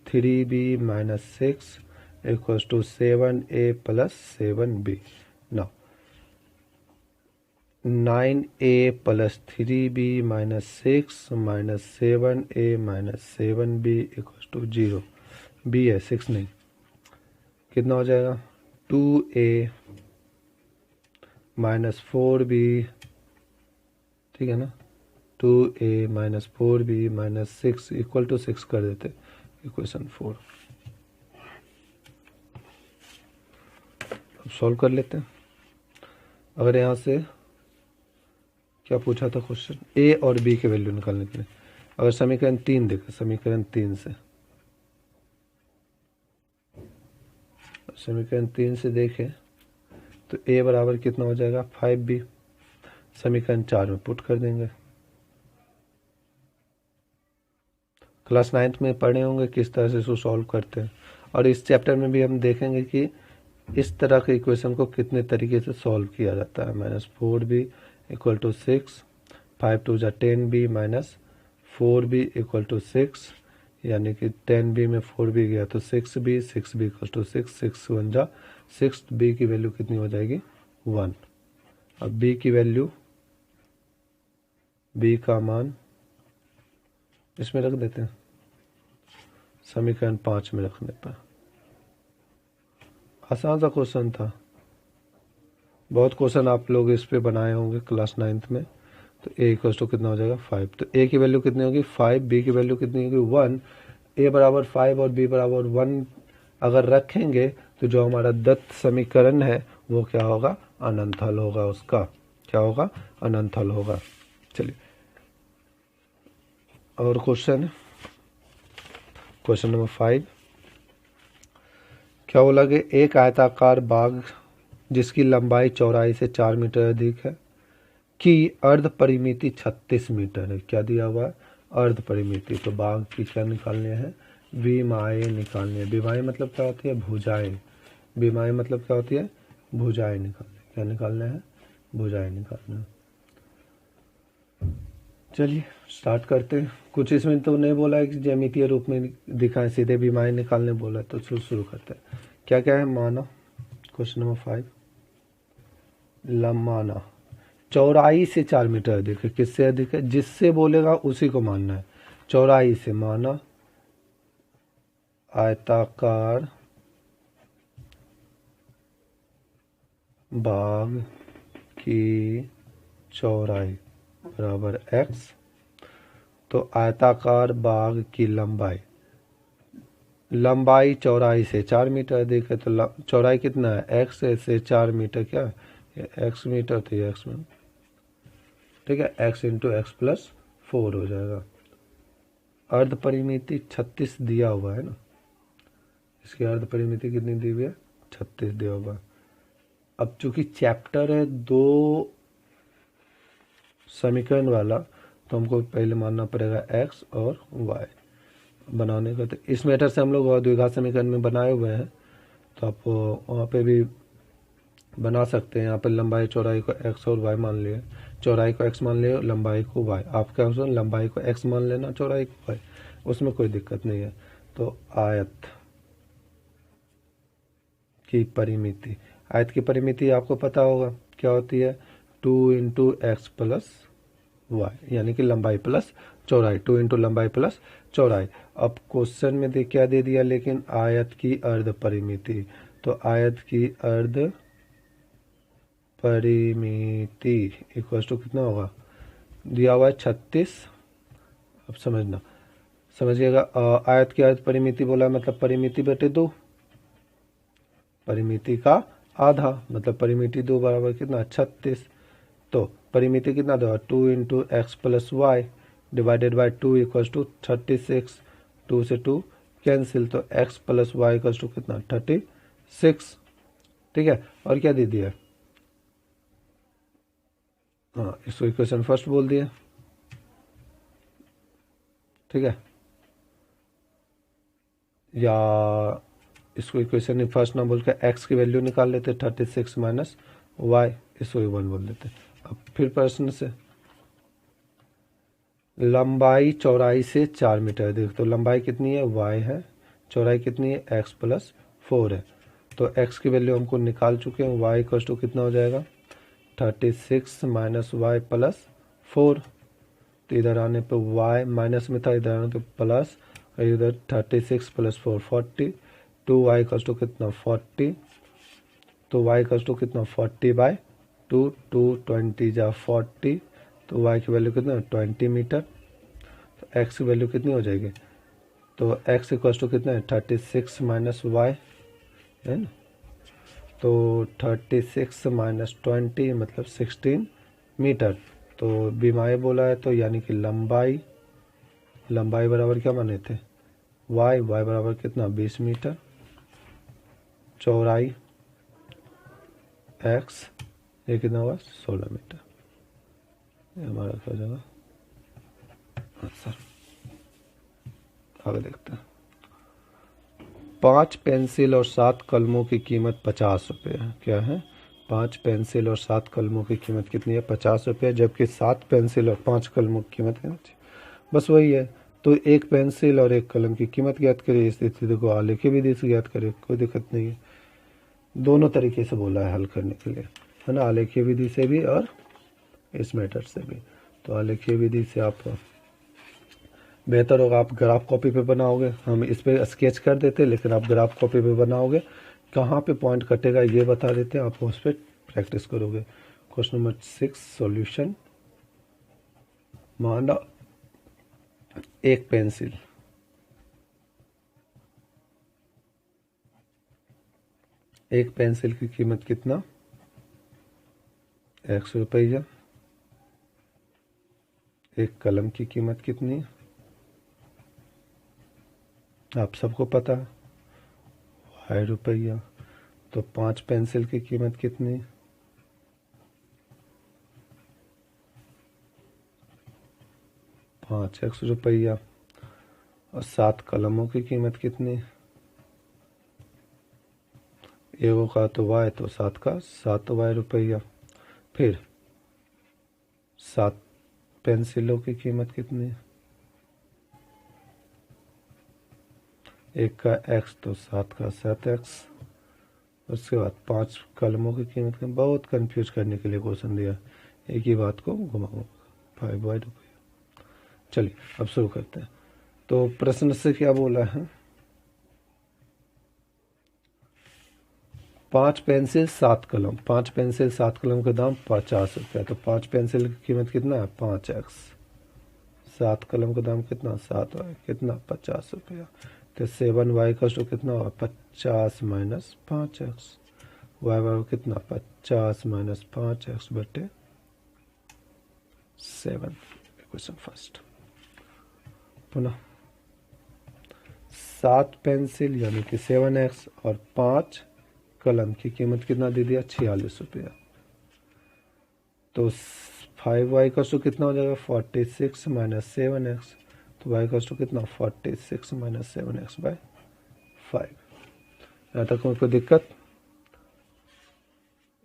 S1: 3B minus 6 equals to 7A plus 7B। Now 9A plus 3B minus 6 minus 7A minus 7B equals to 0। B है 6 नहीं, कितना हो जाएगा 2A minus 4B, ठीक है ना, 2A minus 4B minus 6 equal to 6 कर देते, इक्वेशन 4। अब सॉल्व कर लेते हैं। अगर यहाँ से क्या पूछा था क्वेश्चन, A और B के वैल्यू निकालने के लिए, अगर समीकरण 3 देखें, समीकरण 3 से देखें तो A बराबर कितना हो जाएगा 5B। समीकरण 4 में पुट कर देंगे। क्लास 9th में पढ़े होंगे किस तरह से इसको सॉल्व करते हैं, और इस चैप्टर में भी हम देखेंगे कि इस तरह के इक्वेशन को कितने तरीके से सॉल्व किया जाता है। माइनस 4B इक्वल टू 6, 5 2 जा 10B minus 4B equal to 6, यानी कि 10B में 4B गया तो 6B, 6B इक्वल टू 6, 6 1 जा 6, B की वैल्यू कितनी हो जाएगी 1। अब B की वैल्यू, B का मान इसमें रख देते हैं, समीकरण 5 में रखने पर। आसान सा क्वेश्चन था, बहुत क्वेश्चन आप लोग इस पे बनाए होंगे क्लास 9th में। तो A इक्वल टू कितना हो जाएगा 5, तो A की वैल्यू कितनी होगी 5, B की वैल्यू कितनी होगी 1। A बराबर 5 और B बराबर 1 अगर रखेंगे तो जो हमारा दत्त समीकरण है वो क्या होगा, अनंत हल होगा, उसका क्या होगा, अनंत हल होगा। चलिए और क्वेश्चन नंबर 5 क्या बोला कि एक आयताकार बाग जिसकी लंबाई चौड़ाई से 4 मीटर अधिक है की अर्ध परिमिति 36 मीटर है। क्या दिया हुआ है, अर्ध परिमिति। तो बाग की क्या निकालने हैं, विमाएँ निकालनी है। विमाएँ मतलब क्या होती है? भुजाएँ। विमाएँ मतलब क्या होती है? भुजाएँ निकालनी। क्या निकालना है? भुजाएँ निकालना। चलिए स्टार्ट करते हैं। कुछ इसमें तो नहीं बोला है कि ज्यामितीय रूप में दिखाएं, सीधे विमाएँ निकालने बोला है, तो शुरू करते हैं। क्या क्या है? माना, क्वेश्चन नंबर 5, लंबाना चौड़ाई से 4 मीटर अधिक है। किससे अधिक है? जिससे बोलेगा उसी को मानना है। चौड़ाई से, माना आयताकार बाग की चौड़ाई बराबर x, तो आयताकार बाग की लंबाई, लंबाई चौड़ाई से 4 मीटर अधिक है, तो चौड़ाई कितना है? x से 4 मीटर, क्या है? x मीटर, तो ये x में, ठीक है, x इंटू एक्स प्लस 4 हो जाएगा। अर्ध परिमिति 36 दिया हुआ है ना, इसकी अर्ध परिमिति कितनी दी हुई है? 36 दिया हुआ है। अब चूंकि चैप्टर है 2 समीकरण वाला, तो हमको पहले मानना पड़ेगा x और y बनाने का। तो इस मेथड से हम लोग द्विघात समीकरण में बनाए हुए हैं, तो आप वहाँ पे भी बना सकते हैं। यहाँ पे लंबाई चौड़ाई को x और y मान लिए, चौड़ाई को x मान लिए, लंबाई को y। आप क्या समझ, लंबाई को x मान लेना, चौड़ाई को y, उसमें कोई दिक्कत नहीं है। तो आयत की परिमिति, आयत की परिमिति आपको पता होगा क्या होती है? 2 इंटू एक्स प्लस वाई, यानी कि लंबाई प्लस चौड़ाई, 2 इंटू लंबाई प्लस चौड़ाई। अब क्वेश्चन में क्या दे दिया? लेकिन आयत की अर्ध परिमिति, तो आयत की अर्ध परिमिति इक्वल टू कितना होगा? दिया हुआ है 36। अब समझना, समझिएगा, आयत की अर्ध परिमिति बोला मतलब परिमिति बटे 2, परिमिति का आधा, मतलब परिमिति 2 बराबर कितना? 36। तो परिमिति कितना दो? 2 into x plus y divided by 2 equals to 36। 2 से 2 कैंसिल, तो x plus y equals to कितना? 36। ठीक है, और क्या दे दिया? हाँ, इसको इक्वेशन फर्स्ट बोल दिया, ठीक है, या इसको इक्वेशन फर्स्ट ना बोल के x की वैल्यू निकाल लेते, 36 माइनस वाई, इसको 1 बोल देते। अब फिर प्रश्न से, लंबाई चौड़ाई से 4 मीटर अधिक, तो लंबाई कितनी है? y है, चौड़ाई कितनी है? x प्लस 4 है। तो x की वैल्यू हमको निकाल चुके हैं, y इक्वल टू कितना हो जाएगा? 36 माइनस वाई प्लस 4। तो इधर आने पे y माइनस में था, इधर आने पे प्लस, और इधर 36 प्लस 4 40। 2y इक्वल टू कितना? 40। तो y इक्वल टू कितना? 40 बाई 2, 2 20 जा 40, तो y की वैल्यू कितना? 20 मीटर। तो x की वैल्यू कितनी हो जाएगी? तो x इक्वल टू कितना है? 36 माइनस वाई, है ना, तो 36 माइनस 20 मतलब 16 मीटर। तो विमाएँ बोला है, तो यानी कि लंबाई, लंबाई बराबर क्या माने थे? y बराबर कितना? 20 मीटर। चौड़ाई x, ये कितना हुआ? 16 मीटर। ये हमारा क्या हो जाएगा आंसर। आगे देखते हैं। 5 पेंसिल और 7 कलमों की कीमत 50 रुपये है। क्या है? 5 पेंसिल और 7 कलमों की कीमत कितनी है? 50 रुपये, जबकि 7 पेंसिल और 5 कलमों की कीमत क्या है? बस वही है। तो एक पेंसिल और एक कलम की कीमत ज्ञात करिए, इस स्थिति को आलेखी विधि से ज्ञात करिए, कोई दिक्कत नहीं है। दोनों तरीके से बोला है हल करने के लिए, है ना, आलेखीय विधि से भी और इस मेथड से भी। तो आलेखीय विधि से आप बेहतर होगा, आप ग्राफ कॉपी पे बनाओगे, हम इस पे स्केच कर देते, लेकिन आप ग्राफ कॉपी पे बनाओगे, कहाँ पे पॉइंट कटेगा ये बता देते हैं, आप उस पर प्रैक्टिस करोगे। Question number 6 solution. माना एक पेंसिल, एक पेंसिल की कीमत कितना? 100 रुपया। एक कलम की कीमत कितनी? आप सबको पता है, 2.5 रुपया। तो 5 पेंसिल की कीमत कितनी? 5 100 रुपया। और 7 कलमों की कीमत कितनी? एगो का तो y, तो 7 का 7 y रुपया। फिर 7 पेंसिलों की कीमत कितनी? एक का x, तो 7 का 7x। उसके बाद 5 कलमों की कीमत का, बहुत कंफ्यूज करने के लिए क्वेश्चन दिया, एक ही बात को घुमाऊंगा, 5y रुपया। चलिए अब शुरू करते हैं। तो प्रश्न से क्या बोला है? 5 पेंसिल 7 कलम, 5 पेंसिल 7 कलम का दाम 50 रुपया। तो 5 पेंसिल की कीमत कितना है? 5x। 7 कलम का दाम कितना? 7y, कितना? 50 रुपया। तो 7y का स्टो कितना होगा? 50 माइनस 5x। वाई बराबर कितना? 50 माइनस 5x बटे 7। Question first. पुनः 7 पेंसिल यानी कि 7x और 5 कलम की कीमत कितना दे दिया? 46 रुपया। तो 5y का स्टो कितना हो जाएगा? 46 माइनस 7x। तो y का स्टो कितना? 46 माइनस 7x बाय 5। यहाँ तक कोई दिक्कत?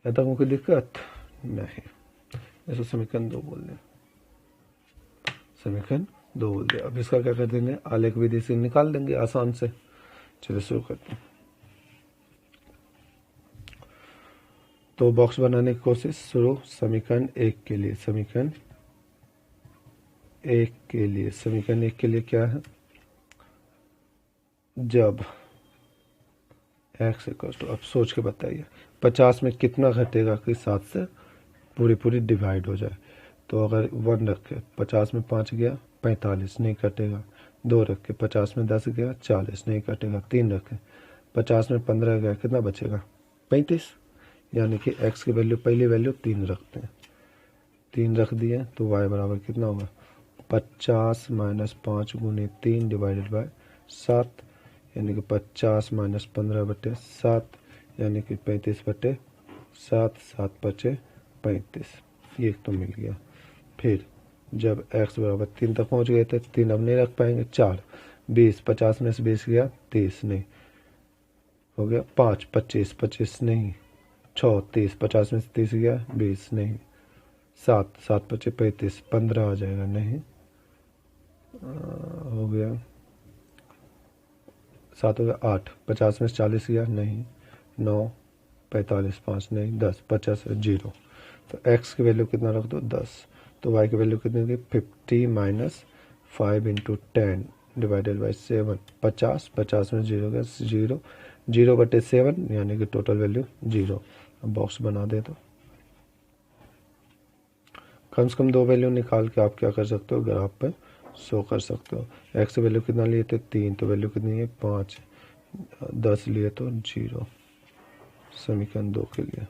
S1: यहाँ तक कोई दिक्कत नहीं। ऐसा समीकरण 2 बोल दें, समीकरण 2 बोल दिया। अब इसका क्या कर देंगे? आलेख विधि से निकाल देंगे आसान से। चलिए शुरू करते हैं। तो बॉक्स बनाने की कोशिश शुरू। समीकरण 1 के लिए, समीकरण 1 के लिए, समीकरण 1 के लिए क्या है? जब x इक्वल टू, अब सोच के बताइए, 50 में कितना घटेगा कि 7 से पूरी डिवाइड हो जाए? तो अगर 1 रखे, 50 में 5 गया 45, नहीं कटेगा। 2 रखे, 50 में 10 गया 40, नहीं कटेगा। 3 रखे, 50 में 15 गया, कितना बचेगा? 35। यानी कि x की वैल्यू, पहली वैल्यू 3 रखते हैं, 3 रख दिए तो y बराबर कितना होगा? 50 माइनस 5 गुने 3 डिवाइडेड बाय 7, यानी कि 50 माइनस 15 बटे 7, यानी कि 35 बटे 7, 7 बचे 35। ये तो मिल गया। फिर जब x बराबर 3 तक पहुंच गए थे, 3 अब नहीं रख पाएंगे, 4, 20, 50 में से 20 गया 30, नहीं हो गया। 5, 25, 25 नहीं। 6, 30, 50 में से 30 गया 20, नहीं। 7, 7 बचे 35, 15 आ जाएगा, नहीं। हो गया 7 हो गया। 8, 50 में से 40 गया, नहीं। 9, 45, 5 नहीं। 10, 50 0। तो x की वैल्यू कितना रख दो? 10। तो y की वैल्यू कितनी होगी? 50 माइनस 5 इंटू 10 डिवाइडेड बाई 7। 50, 50 में 0 गया 0, 0 बटे 7, यानी कि टोटल वैल्यू 0। अब बॉक्स बना दे तो कम से कम 2 वैल्यू निकाल के आप क्या कर सकते हो? ग्राफ पे शो कर सकते हो। x वैल्यू कितना लिए थे? 3, तो वैल्यू कितनी है? 5। 10 लिए तो 0। समीकरण 2 के लिए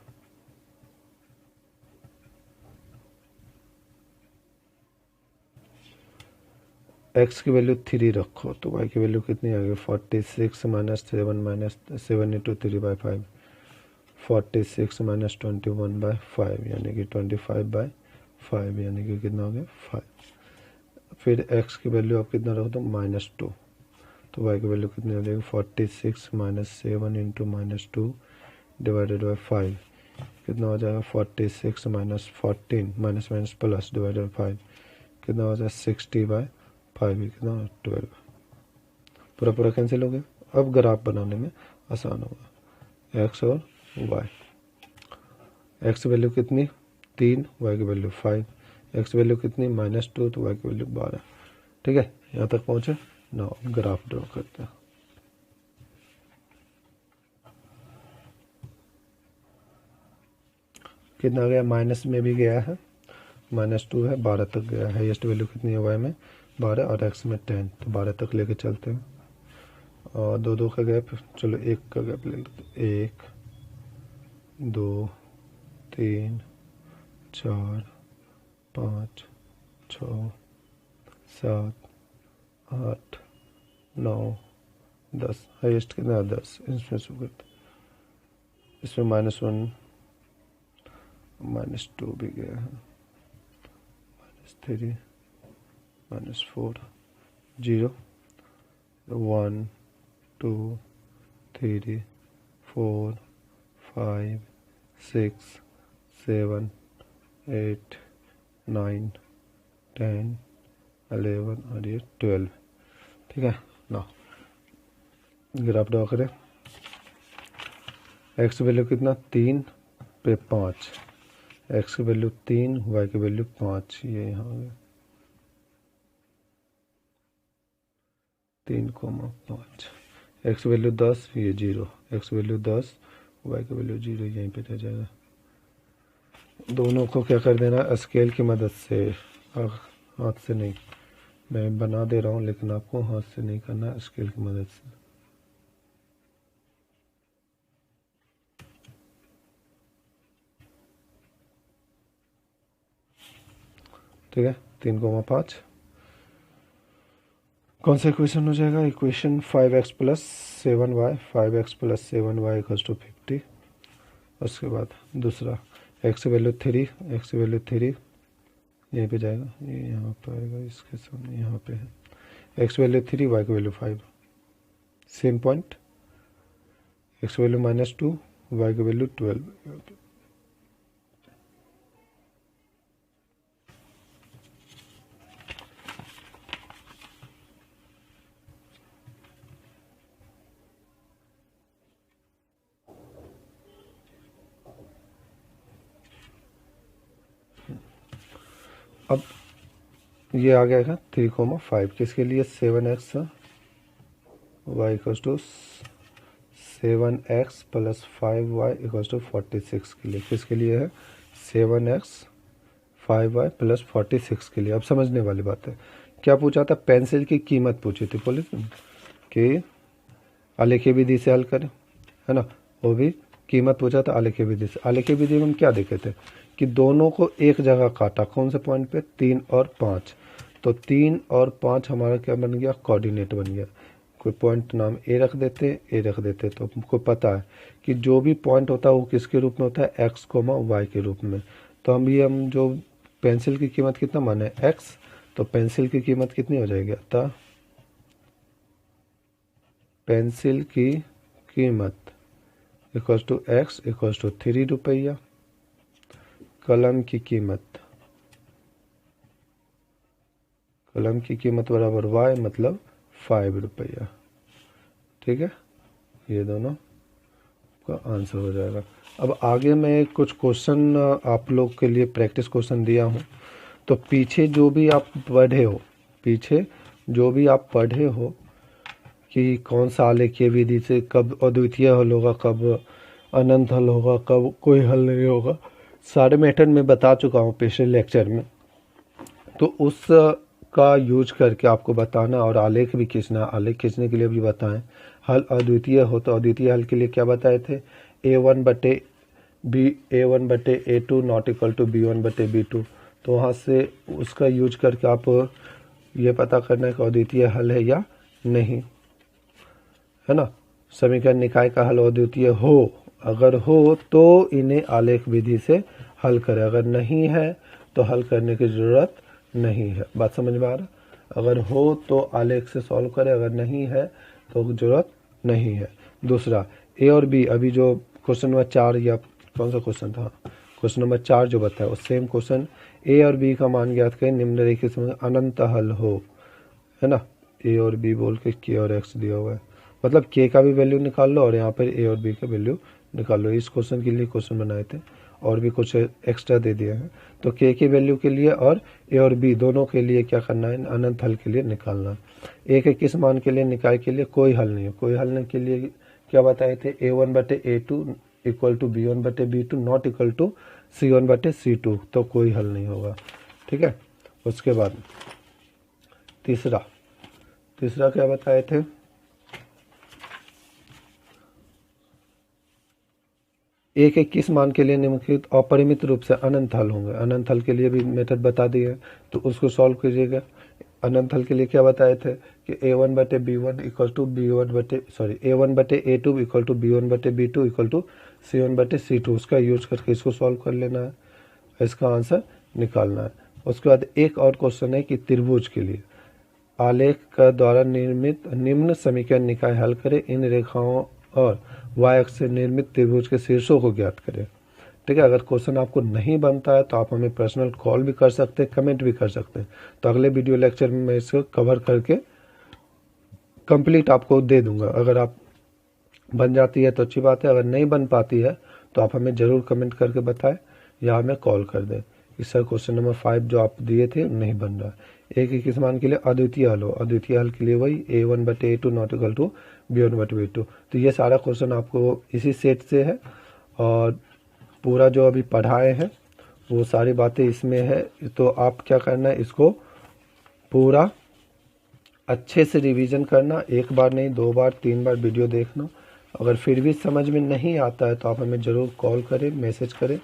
S1: x की वैल्यू 3 रखो, तो y की वैल्यू कितनी आ गई? 46 minus 7 minus 7 into 3 by 5, 46 minus 21 by 5, यानी कि 25 बाई 5, यानी कि कितना हो गया? 5। फिर x की वैल्यू आप कितना रख दो? -2। तो y की वैल्यू कितनी हो जाएगी? 46 माइनस 7 इंटू -2 डिवाइडेड बाई 5, कितना हो जाएगा? 46 minus 14 minus minus plus divided by 5, कितना हो जाएगा? 60 बाई 5, कितना? 12। पूरा पूरा कैंसिल हो गया। अब ग्राफ बनाने में आसान होगा। x और y, x वैल्यू कितनी? 3, y की वैल्यू 5, x वैल्यू कितनी? -2, तो y की वैल्यू 12। ठीक है, यहाँ तक पहुँचे ना। ग्राफ ड्रॉ करते हैं। कितना गया? माइनस में भी गया है, -2 है, 12 तक गया है। हाईएस्ट वैल्यू कितनी है? y में 12 और x में 10, तो 12 तक लेके चलते हैं। और 2 2 का गैप, चलो 1 का गैप ले लेते। 1, 2, 3, 4, 5, 6, 7, 8, 9, 10। हाईएस्ट कितना है? 10। इसमें शुरू करते, इसमें -1 -2 भी गया है, -3 -4 0। 1 2 3 4 5 6 7 8 9 10 11 और ये 12। ठीक है ना, ग्राफ ड्रॉ करें। एक्स वैल्यू कितना 3 पे 5, एक्स की वैल्यू 3, वाई की वैल्यू 5, ये यहाँ हो गया 3,5। एक्स वैल्यू 10, ये 0, एक्स वैल्यू 10, वाई की वैल्यू 0, यहीं पे रह जाएगा। दोनों को क्या कर देना, स्केल की मदद से, हाथ से नहीं, मैं बना दे रहा हूँ लेकिन आपको हाथ से नहीं करना, स्केल की मदद से। ठीक है, 3,5 कौन सा इक्वेशन हो जाएगा, equation 5x plus 7y, 5x plus 7y equals to 50। उसके बाद दूसरा x वैल्यू 3, x वैल्यू 3 यहीं पे जाएगा, ये यहाँ पर आएगा, इसके सामने यहाँ पे है, x वैल्यू 3, y की value 5, same point, x value -2, y की वैल्यू 12। अब ये आ गया 3,5 किसके लिए, 7x y equals to 7x plus 5y equals to 46 के लिए, किसके लिए है, 7x 5y प्लस 46 के लिए। अब समझने वाली बात है, क्या पूछा था, पेंसिल की कीमत पूछी थी पुलिस कि आलेखीय विधि से हल करें, है ना, वो भी कीमत पूछा था आलेखीय विधि से। आलेखीय विधि में हम क्या देखे थे कि दोनों को एक जगह काटा, कौन से पॉइंट पे, 3 और 5, तो 3 और 5 हमारा क्या बन गया, कोऑर्डिनेट बन गया। कोई पॉइंट नाम ए रख देते, ए रख देते, तो हमको पता है कि जो भी पॉइंट होता है वो किसके रूप में होता है, एक्स कोमा वाई के रूप में। तो हम जो पेंसिल की कीमत कितना माने, एक्स, तो पेंसिल की कीमत कितनी हो जाएगी, अतः पेंसिल की कीमत equals to x equals to 3 रुपया, कलम की कीमत बराबर वाई मतलब 5 रुपया। ठीक है, ये दोनों का आंसर हो जाएगा। अब आगे मैं कुछ क्वेश्चन आप लोग के लिए प्रैक्टिस क्वेश्चन दिया हूँ, तो पीछे जो भी आप पढ़े हो कि कौन सा आलेखीय विधि से कब अद्वितीय हल होगा, कब अनंत हल होगा, कब कोई हल नहीं होगा, सारे मेथड में बता चुका हूँ पिछले लेक्चर में। तो उस का यूज करके आपको बताना और आलेख भी खींचना, आलेख खींचने के लिए भी बताएं। हल अद्वितीय हो तो अद्वितीय हल के लिए क्या बताए थे, a1 बटे a2 not equal to b1 बटे b2। तो वहाँ से उसका यूज करके आप ये पता करना है कि अद्वितीय हल है या नहीं, है ना। समीकरण निकाय का हल अद्वितीय हो, अगर हो तो इन्हें आलेख विधि से हल करें, अगर नहीं है तो हल करने की ज़रूरत नहीं है। बात समझ में आ रहा, अगर हो तो आलेख से सॉल्व करें, अगर नहीं है तो ज़रूरत नहीं है। दूसरा ए और बी, अभी जो क्वेश्चन नंबर 4 या कौन सा क्वेश्चन था, क्वेश्चन नंबर 4 जो बताया उस सेम क्वेश्चन, ए और बी का मान ज्ञात करें, निम्नलिखित में अनंत हल हो, है ना। ए और बी बोल के के और एक्स दिया हुआ है, मतलब के का भी वैल्यू निकाल लो और यहाँ पर ए और बी का वैल्यू निकाल लो। इस क्वेश्चन के लिए क्वेश्चन बनाए थे और भी कुछ एक्स्ट्रा दे दिए हैं। तो के की वैल्यू के लिए और ए और बी दोनों के लिए क्या करना है, अनंत हल के लिए निकालना है। ए के किस मान के लिए, निकाय के लिए कोई हल नहीं है। कोई हल नहीं के लिए क्या बताए थे, a1 बटे a2 इक्वल टू b1 बटे b2 not equal to c1 बटे c2, तो कोई हल नहीं होगा। ठीक है, उसके बाद तीसरा क्या बताए थे, ए के किस मान के लिए निम्नलिखित अपरिमित रूप से अनंत हल होंगे। अनंत हल के लिए भी मेथड बता दिए, तो उसको सॉल्व कीजिएगा। अनंत हल के लिए क्या बताए थे कि a1 बटे b1 इक्वल टू a1 बटे a2 इक्वल टू b1 बटे b2 इक्वल टू c1 बटे c2, उसका यूज करके इसको सॉल्व कर लेना है, इसका आंसर निकालना है। उसके बाद एक और क्वेश्चन है कि त्रिभुज के लिए आलेख का द्वारा निर्मित निम्न समीकरण निकाय हल करें। इन रेखाओं और y अक्ष से निर्मित त्रिभुज के शीर्षों को ज्ञात करें। ठीक है, अगर क्वेश्चन आपको नहीं बनता है तो आप हमें पर्सनल कॉल भी कर सकते हैं, कमेंट भी कर सकते हैं। तो अगले वीडियो लेक्चर में मैं इसको कवर करके कंप्लीट आपको दे दूंगा। अगर आप बन जाती है तो अच्छी बात है, अगर नहीं बन पाती है तो आप हमें ज़रूर कमेंट करके बताएं या हमें कॉल कर दें कि सर क्वेश्चन नंबर 5 जो आप दिए थे नहीं बन रहा। एक ही किस मान के लिए अद्वितीय हल हो, अद्वितीय हल के लिए वही a1/a2 not equal to b1/b2। तो ये सारा क्वेश्चन आपको इसी सेट से है और पूरा जो अभी पढ़ाए हैं वो सारी बातें इसमें है। तो आप क्या करना है, इसको पूरा अच्छे से रिवीजन करना, एक बार नहीं 2 बार 3 बार वीडियो देखना। अगर फिर भी समझ में नहीं आता है तो आप हमें ज़रूर कॉल करें, मैसेज करें,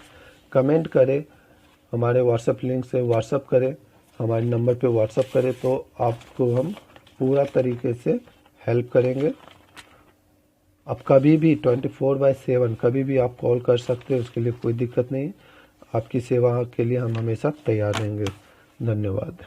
S1: कमेंट करें, हमारे व्हाट्सएप लिंक से व्हाट्सएप करें, हमारे नंबर पे व्हाट्सएप करें, तो आपको हम पूरा तरीके से हेल्प करेंगे। आप कभी भी 24/7 कभी भी आप कॉल कर सकते हैं, उसके लिए कोई दिक्कत नहीं। आपकी सेवा के लिए हम हमेशा तैयार रहेंगे। धन्यवाद।